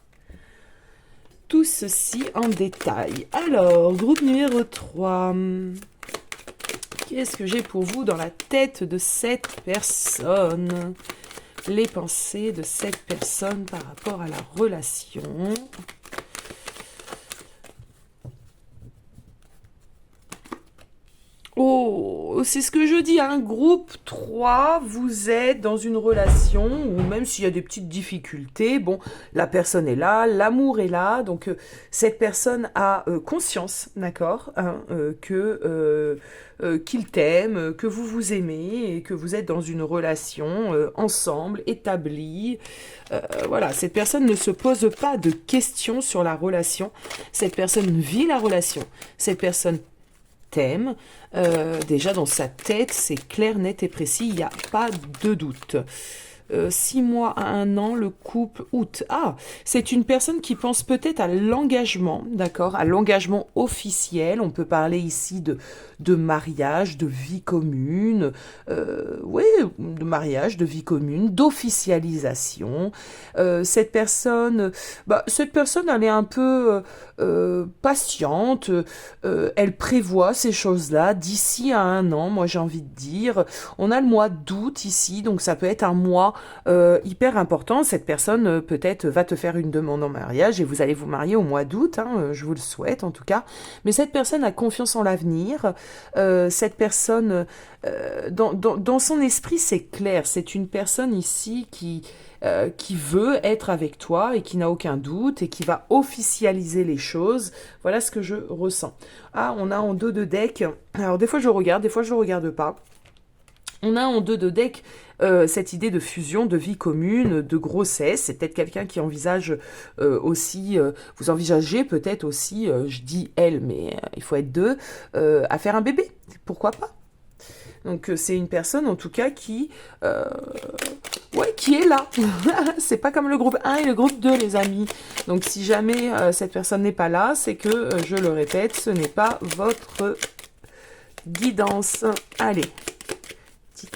tout ceci en détail. Alors, groupe numéro 3. Qu'est-ce que j'ai pour vous dans la tête de cette personne? Les pensées de cette personne par rapport à la relation. Oh, c'est ce que je dis, un groupe 3, vous êtes dans une relation, ou même s'il y a des petites difficultés, bon, la personne est là, l'amour est là, donc cette personne a conscience, d'accord, hein, qu'il t'aime, que vous vous aimez, et que vous êtes dans une relation ensemble, établie. Voilà, cette personne ne se pose pas de questions sur la relation, cette personne vit la relation, cette personne t'aime. Déjà dans sa tête, c'est clair, net et précis, il n'y a pas de doute. 6 mois à 1 an, le couple août. Ah, c'est une personne qui pense peut-être à l'engagement, d'accord, à l'engagement officiel. On peut parler ici de mariage, de vie commune, oui, de mariage, de vie commune, d'officialisation. Cette personne, elle est un peu patiente. Elle prévoit ces choses-là d'ici à 1 an. Moi, j'ai envie de dire, on a le mois d'août ici, donc ça peut être un mois hyper important. Cette personne peut-être va te faire une demande en mariage et vous allez vous marier au mois d'août, hein, je vous le souhaite en tout cas. Mais cette personne a confiance en l'avenir. Cette personne, dans son esprit, c'est clair. C'est une personne ici qui veut être avec toi et qui n'a aucun doute et qui va officialiser les choses. Voilà ce que je ressens. Ah, on a en dos de deck. Alors des fois je regarde, des fois je ne regarde pas. On a en 2 de deck cette idée de fusion, de vie commune, de grossesse. C'est peut-être quelqu'un qui envisage aussi, vous envisagez peut-être aussi, je dis elle, mais il faut être 2, à faire un bébé. Pourquoi pas? Donc c'est une personne en tout cas qui est là. C'est pas comme le groupe 1 et le groupe 2 les amis. Donc si jamais cette personne n'est pas là, c'est que, je le répète, ce n'est pas votre guidance. Allez.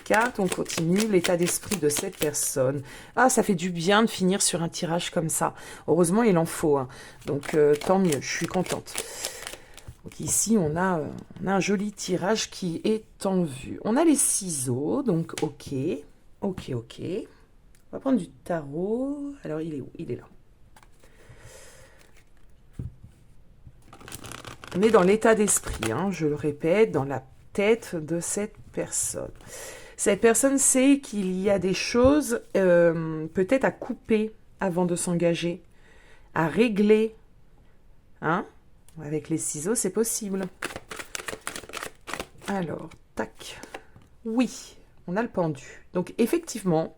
Carte, on continue, l'état d'esprit de cette personne. Ah, ça fait du bien de finir sur un tirage comme ça. Heureusement, il en faut. Hein. Donc, tant mieux, je suis contente. Donc ici, on a un joli tirage qui est en vue. On a les ciseaux, donc ok. On va prendre du tarot. Alors, il est où? Il est là. On est dans l'état d'esprit, hein, je le répète, dans la tête de cette personne. Cette personne sait qu'il y a des choses peut-être à couper avant de s'engager, à régler. Hein? Avec les ciseaux, c'est possible. Alors, tac. Oui, on a le pendu. Donc, effectivement,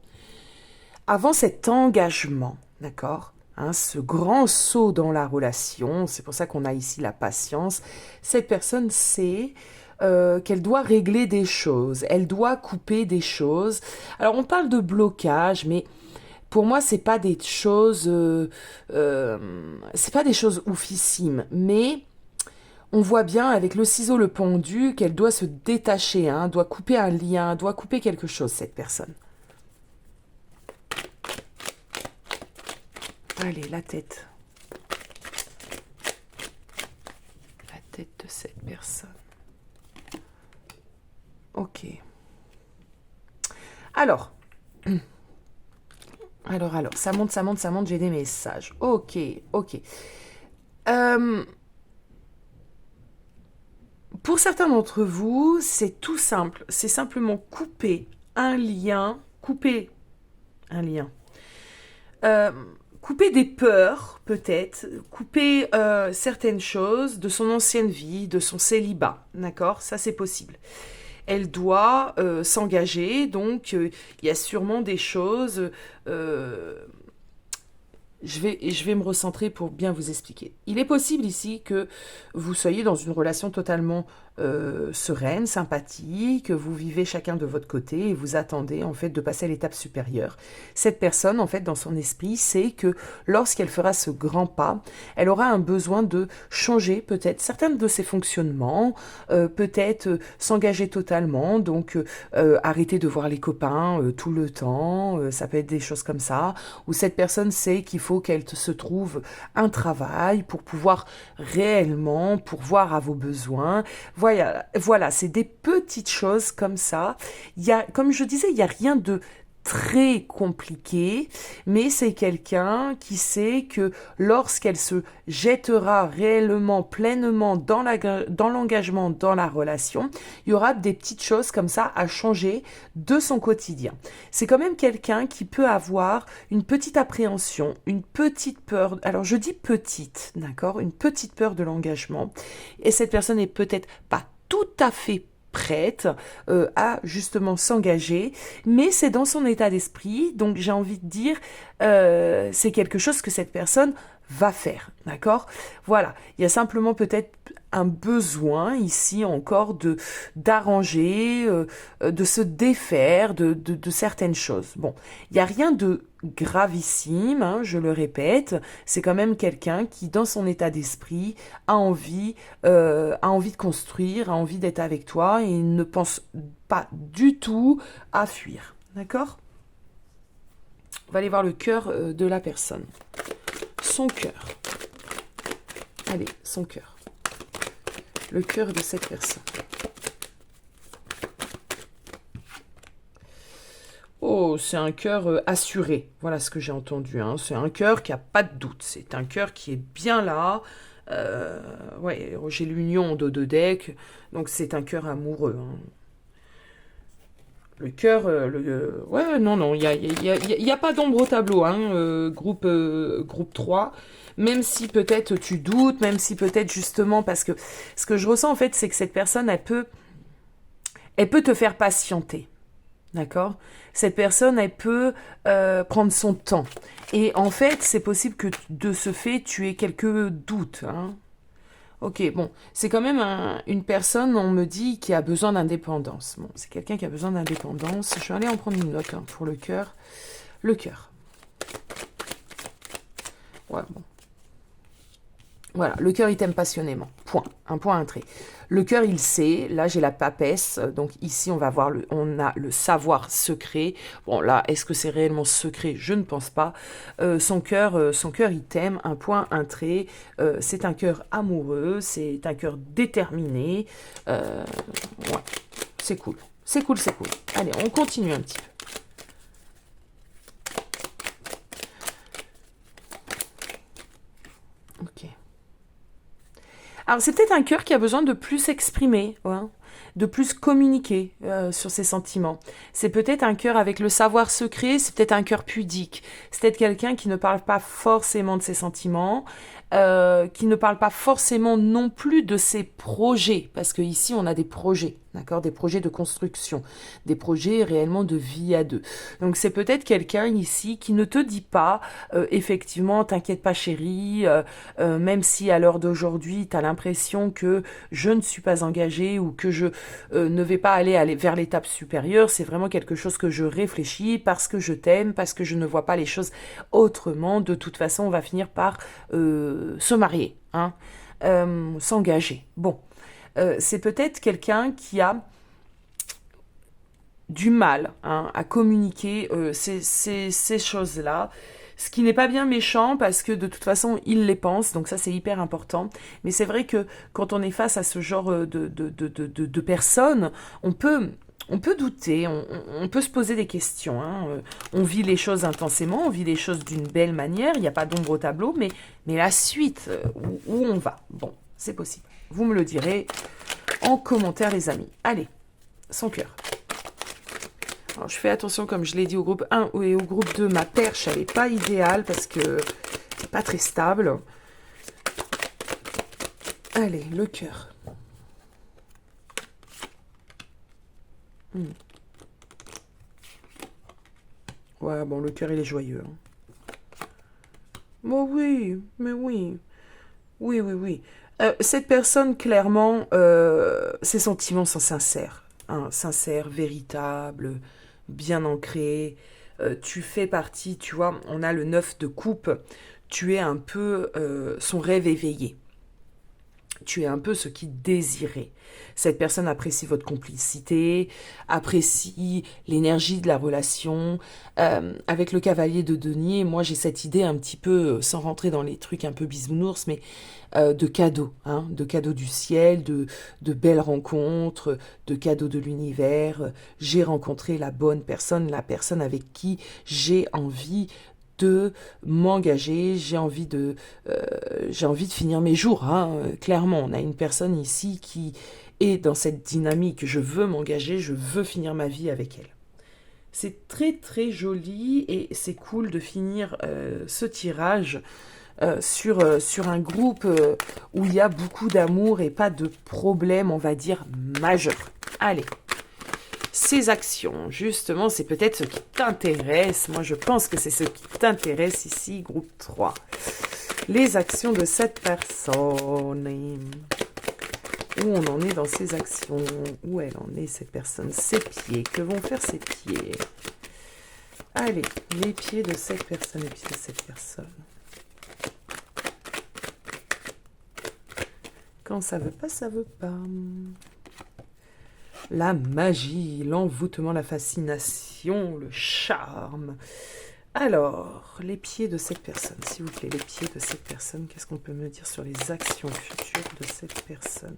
avant cet engagement, d'accord, hein, ce grand saut dans la relation, c'est pour ça qu'on a ici la patience, cette personne sait qu'elle doit régler des choses, elle doit couper des choses. Alors on parle de blocage, mais pour moi c'est pas des choses, c'est pas des choses oufissimes, mais on voit bien avec le ciseau, le pendu, qu'elle doit se détacher, hein, doit couper un lien, doit couper quelque chose cette personne. Allez, la tête. La tête de cette personne. Ok. Alors, ça monte, j'ai des messages. Ok. Pour certains d'entre vous, c'est tout simple. C'est simplement couper un lien. Couper des peurs, peut-être. Couper certaines choses de son ancienne vie, de son célibat. D'accord? Ça, c'est possible. Elle doit s'engager, donc il y a sûrement des choses je vais me recentrer pour bien vous expliquer. Il est possible ici que vous soyez dans une relation totalement sereine, sympathique, que vous vivez chacun de votre côté et vous attendez en fait de passer à l'étape supérieure. Cette personne, en fait, dans son esprit, sait que lorsqu'elle fera ce grand pas, elle aura un besoin de changer peut-être certains de ses fonctionnements, peut-être s'engager totalement, donc arrêter de voir les copains tout le temps, ça peut être des choses comme ça, où cette personne sait qu'il faut qu'elle se trouve un travail pour pouvoir réellement pourvoir à vos besoins. Voilà, c'est des petites choses comme ça. Comme je disais, il n'y a rien de très compliqué, mais c'est quelqu'un qui sait que lorsqu'elle se jettera réellement, pleinement dans l'engagement, dans la relation, il y aura des petites choses comme ça à changer de son quotidien. C'est quand même quelqu'un qui peut avoir une petite appréhension, une petite peur, alors je dis petite, d'accord, une petite peur de l'engagement, et cette personne est peut-être pas tout à fait prête à justement s'engager, mais c'est dans son état d'esprit, donc j'ai envie de dire, c'est quelque chose que cette personne va faire, d'accord? Voilà, il y a simplement peut-être un besoin ici encore de d'arranger, de se défaire de certaines choses. Bon, il n'y a rien de gravissime, hein, je le répète, c'est quand même quelqu'un qui, dans son état d'esprit, a envie de construire, a envie d'être avec toi et ne pense pas du tout à fuir. D'accord? On va aller voir le cœur de la personne. Son cœur. Allez, son cœur. Le cœur de cette personne. Oh, c'est un cœur assuré. Voilà ce que j'ai entendu. Hein. C'est un cœur qui n'a pas de doute. C'est un cœur qui est bien là. Ouais, j'ai l'union de deux decks. Donc c'est un cœur amoureux. Hein. Le cœur, ouais, non, il y a pas d'ombre au tableau, hein, groupe 3. Même si peut-être tu doutes, même si peut-être justement, parce que ce que je ressens en fait, c'est que cette personne, elle peut te faire patienter. D'accord? Cette personne, elle peut prendre son temps. Et en fait, c'est possible que de ce fait, tu aies quelques doutes. Hein. Ok, bon, c'est quand même une personne, on me dit, qui a besoin d'indépendance. Bon, c'est quelqu'un qui a besoin d'indépendance. Je vais aller en prendre une note hein, pour le cœur. Le cœur. Ouais, bon. Voilà, le cœur, il t'aime passionnément. Point. Un point, un trait. Le cœur, il sait. Là, j'ai la papesse. Donc ici, on a le savoir secret. Bon, là, est-ce que c'est réellement secret? Je ne pense pas. Son cœur, il t'aime. Un point, un trait. C'est un cœur amoureux. C'est un cœur déterminé. Ouais, c'est cool. C'est cool, c'est cool. Allez, on continue un petit peu. Ok. Alors, c'est peut-être un cœur qui a besoin de plus s'exprimer, hein, de plus communiquer sur ses sentiments. C'est peut-être un cœur avec le savoir secret, c'est peut-être un cœur pudique. C'est peut-être quelqu'un qui ne parle pas forcément de ses sentiments, qui ne parle pas forcément non plus de ses projets, parce que ici on a des projets, d'accord, des projets de construction, des projets réellement de vie à deux. Donc c'est peut-être quelqu'un ici qui ne te dit pas, effectivement, t'inquiète pas chérie, même si à l'heure d'aujourd'hui tu as l'impression que je ne suis pas engagée ou que je ne vais pas aller vers l'étape supérieure, c'est vraiment quelque chose que je réfléchis parce que je t'aime, parce que je ne vois pas les choses autrement. De toute façon, on va finir par se marier, hein, s'engager. Bon, c'est peut-être quelqu'un qui a du mal hein, à communiquer ces choses-là. Ce qui n'est pas bien méchant parce que de toute façon, il les pense, donc ça c'est hyper important. Mais c'est vrai que quand on est face à ce genre de personnes, on peut douter, on peut se poser des questions. Hein. On vit les choses intensément, on vit les choses d'une belle manière, il n'y a pas d'ombre au tableau, mais la suite, où on va, bon, c'est possible. Vous me le direz en commentaire les amis. Allez, son cœur. Alors, je fais attention, comme je l'ai dit au groupe 1 et au groupe 2, ma perche, elle n'est pas idéale parce que c'est pas très stable. Allez, le cœur. Ouais, bon, le cœur, il est joyeux. Hein. Oh oui, mais oui. Oui, oui, oui. Cette personne, clairement, ses sentiments sont sincères. Hein, sincères, véritables, bien ancrés. Tu fais partie, tu vois, on a le 9 de coupe. Tu es un peu son rêve éveillé. Tu es un peu ce qu'il désirait. Cette personne apprécie votre complicité, apprécie l'énergie de la relation. Avec le cavalier de denier, moi j'ai cette idée un petit peu, sans rentrer dans les trucs un peu bisounours, mais de cadeaux, hein, de cadeaux du ciel, de belles rencontres, de cadeaux de l'univers. J'ai rencontré la bonne personne, la personne avec qui j'ai envie de m'engager, j'ai envie de finir mes jours, hein. Clairement, on a une personne ici qui est dans cette dynamique, je veux m'engager, je veux finir ma vie avec elle. C'est très très joli et c'est cool de finir ce tirage sur un groupe où il y a beaucoup d'amour et pas de problème, on va dire, majeur. Allez, ces actions, justement, c'est peut-être ce qui t'intéresse. Moi, je pense que c'est ce qui t'intéresse ici, groupe 3. Les actions de cette personne. Où on en est dans ses actions? Où elle en est, cette personne? Ses pieds. Que vont faire ses pieds? Allez, les pieds de cette personne, les pieds de cette personne. Quand ça veut pas, ça veut pas. La magie, l'envoûtement, la fascination, le charme. Alors, les pieds de cette personne, s'il vous plaît, les pieds de cette personne, qu'est-ce qu'on peut me dire sur les actions futures de cette personne?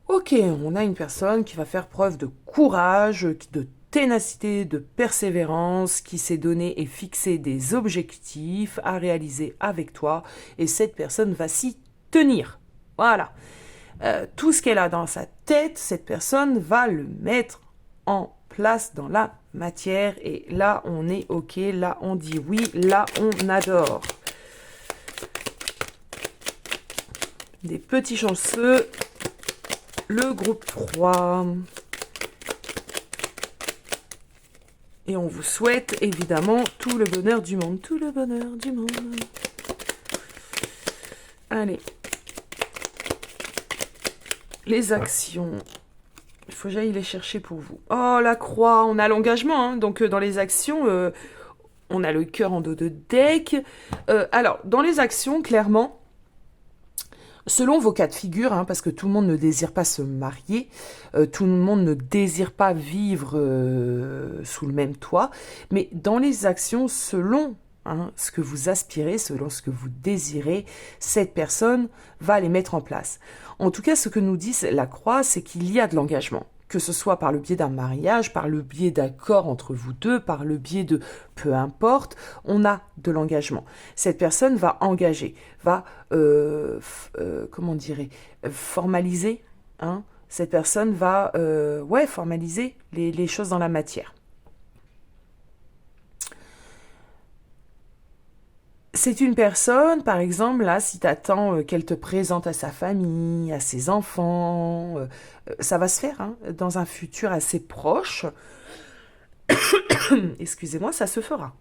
Ok, on a une personne qui va faire preuve de courage, de ténacité, de persévérance, qui s'est donné et fixé des objectifs à réaliser avec toi, et cette personne va s'y tenir. Voilà. Tout ce qu'elle a dans sa tête, cette personne va le mettre en place dans la matière. Et là, on est OK. Là, on dit oui. Là, on adore. Des petits chanceux. Le groupe 3. Et on vous souhaite évidemment tout le bonheur du monde. Tout le bonheur du monde. Allez. Les actions, il faut que j'aille les chercher pour vous. Oh, la croix, on a l'engagement, hein. Donc dans les actions, on a le cœur en dos de deck. Alors, dans les actions, clairement, selon vos cas de figure, hein, parce que tout le monde ne désire pas se marier, tout le monde ne désire pas vivre sous le même toit, mais dans les actions, selon ce que vous aspirez, selon ce que vous désirez, cette personne va les mettre en place. En tout cas, ce que nous dit la croix, c'est qu'il y a de l'engagement, que ce soit par le biais d'un mariage, par le biais d'accords entre vous deux, par le biais de peu importe, on a de l'engagement. Cette personne va engager, va, comment dirait, formaliser, hein. Cette personne va, formaliser les choses dans la matière. C'est une personne, par exemple, là, si tu attends qu'elle te présente à sa famille, à ses enfants, ça va se faire, hein, dans un futur assez proche. Excusez-moi, ça se fera.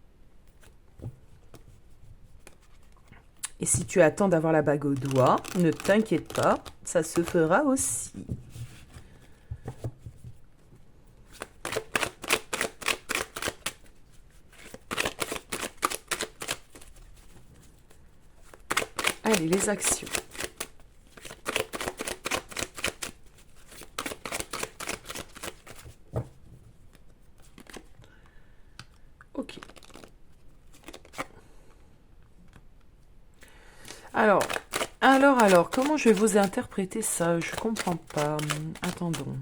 Et si tu attends d'avoir la bague au doigt, ne t'inquiète pas, ça se fera aussi. Allez, les actions. Ok. Alors, comment je vais vous interpréter ça? Je comprends pas. Attendons.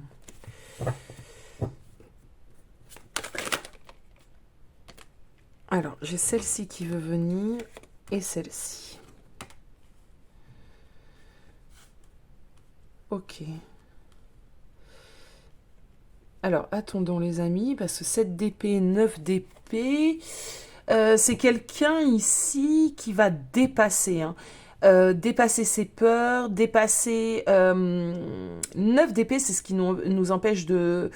Alors, j'ai celle-ci qui veut venir et celle-ci. Ok. Alors, attendons les amis, parce que 7 d'épée, 9 d'épée, c'est quelqu'un ici qui va dépasser, hein. Dépasser ses peurs, dépasser... 9 d'épée, c'est ce qui nous empêche de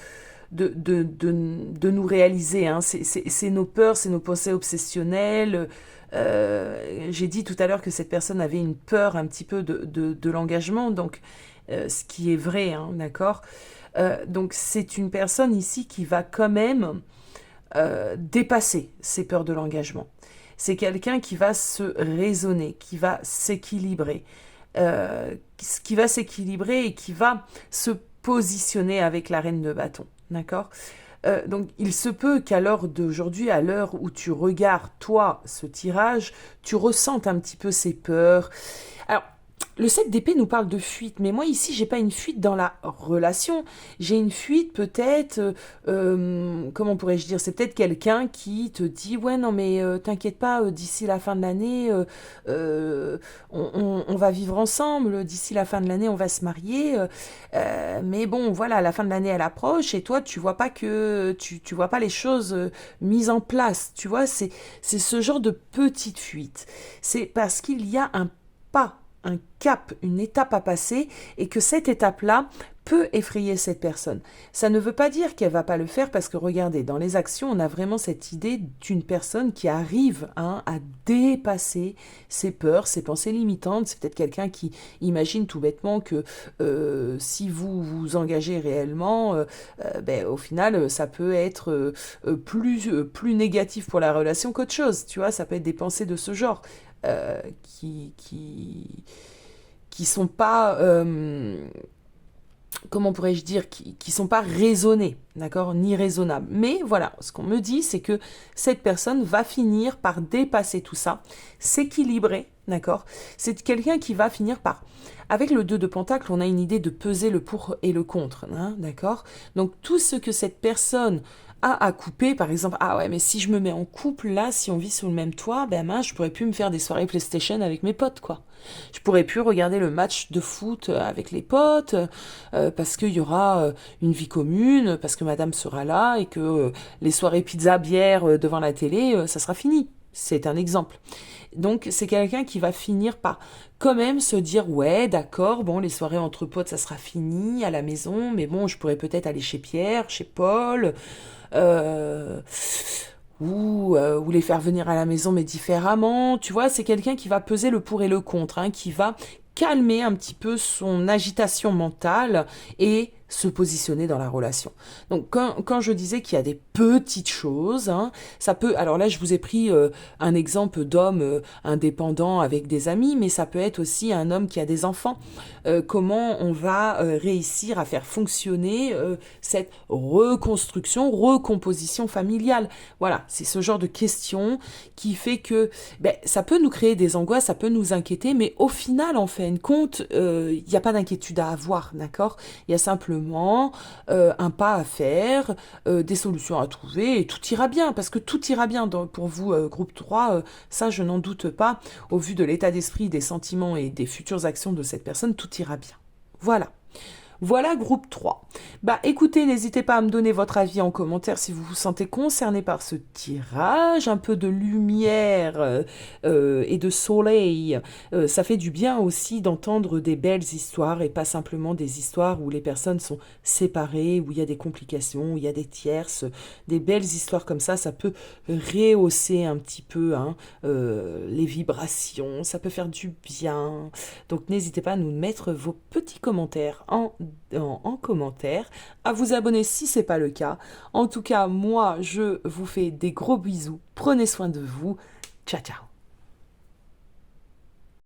nous réaliser, hein. C'est nos peurs, c'est nos pensées obsessionnelles, J'ai dit tout à l'heure que cette personne avait une peur un petit peu de l'engagement, donc ce qui est vrai, hein, d'accord. Donc c'est une personne ici qui va quand même dépasser ses peurs de l'engagement. C'est quelqu'un qui va se raisonner, qui va s'équilibrer, qui va s'équilibrer et qui va se positionner avec la reine de bâton, d'accord. Donc il se peut qu'à l'heure d'aujourd'hui, à l'heure où tu regardes toi ce tirage, tu ressentes un petit peu ces peurs. Alors, le 7 d'épée nous parle de fuite, mais moi ici, j'ai pas une fuite dans la relation. J'ai une fuite peut-être, comment pourrais-je dire, c'est peut-être quelqu'un qui te dit, ouais, non, mais t'inquiète pas, d'ici la fin de l'année, on va vivre ensemble, d'ici la fin de l'année, on va se marier. Mais bon, voilà, la fin de l'année, elle approche, et toi, tu vois pas que, tu vois pas les choses mises en place. Tu vois, c'est ce genre de petite fuite. C'est parce qu'il y a un cap, une étape à passer et que cette étape-là peut effrayer cette personne. Ça ne veut pas dire qu'elle va pas le faire parce que regardez, dans les actions, on a vraiment cette idée d'une personne qui arrive à dépasser ses peurs, ses pensées limitantes. C'est peut-être quelqu'un qui imagine tout bêtement que si vous vous engagez réellement, au final, ça peut être plus négatif pour la relation qu'autre chose. Tu vois, ça peut être des pensées de ce genre qui sont pas comment pourrais-je dire qui sont pas raisonnées, d'accord, ni raisonnables. Mais voilà, ce qu'on me dit, c'est que cette personne va finir par dépasser tout ça, s'équilibrer, d'accord. C'est quelqu'un qui va finir par avec le 2 de Pentacle, on a une idée de peser le pour et le contre, hein, d'accord. Donc tout ce que cette personne a à couper, par exemple, ah ouais, mais si je me mets en couple là, si on vit sous le même toit, ben mince, je pourrais plus me faire des soirées PlayStation avec mes potes, quoi. Je pourrais plus regarder le match de foot avec les potes, parce qu'il y aura une vie commune, parce que madame sera là et que les soirées pizza, bière devant la télé, ça sera fini. C'est un exemple. Donc c'est quelqu'un qui va finir par quand même se dire ouais d'accord, bon les soirées entre potes ça sera fini à la maison, mais bon je pourrais peut-être aller chez Pierre, chez Paul, euh, ou les faire venir à la maison mais différemment. Tu vois, c'est quelqu'un qui va peser le pour et le contre, hein, qui va calmer un petit peu son agitation mentale et se positionner dans la relation. Donc quand je disais qu'il y a des petites choses, hein, ça peut... Alors là, je vous ai pris un exemple d'homme indépendant avec des amis, mais ça peut être aussi un homme qui a des enfants. Comment on va réussir à faire fonctionner cette reconstruction, recomposition familiale. Voilà, c'est ce genre de question qui fait que ça peut nous créer des angoisses, ça peut nous inquiéter, mais au final, en fin de compte, il n'y a pas d'inquiétude à avoir, d'accord. Il y a simplement un pas à faire, des solutions à trouver, et tout ira bien, parce que tout ira bien pour vous, groupe 3, ça je n'en doute pas, au vu de l'état d'esprit, des sentiments et des futures actions de cette personne, tout ira bien. Voilà. Voilà, groupe 3. Bah écoutez, n'hésitez pas à me donner votre avis en commentaire si vous vous sentez concerné par ce tirage. Un peu de lumière et de soleil. Ça fait du bien aussi d'entendre des belles histoires et pas simplement des histoires où les personnes sont séparées, où il y a des complications, où il y a des tierces. Des belles histoires comme ça peut rehausser un petit peu les vibrations, ça peut faire du bien. Donc n'hésitez pas à nous mettre vos petits commentaires en commentaire, à vous abonner si c'est pas le cas. En tout cas, moi, je vous fais des gros bisous. Prenez soin de vous. Ciao, ciao.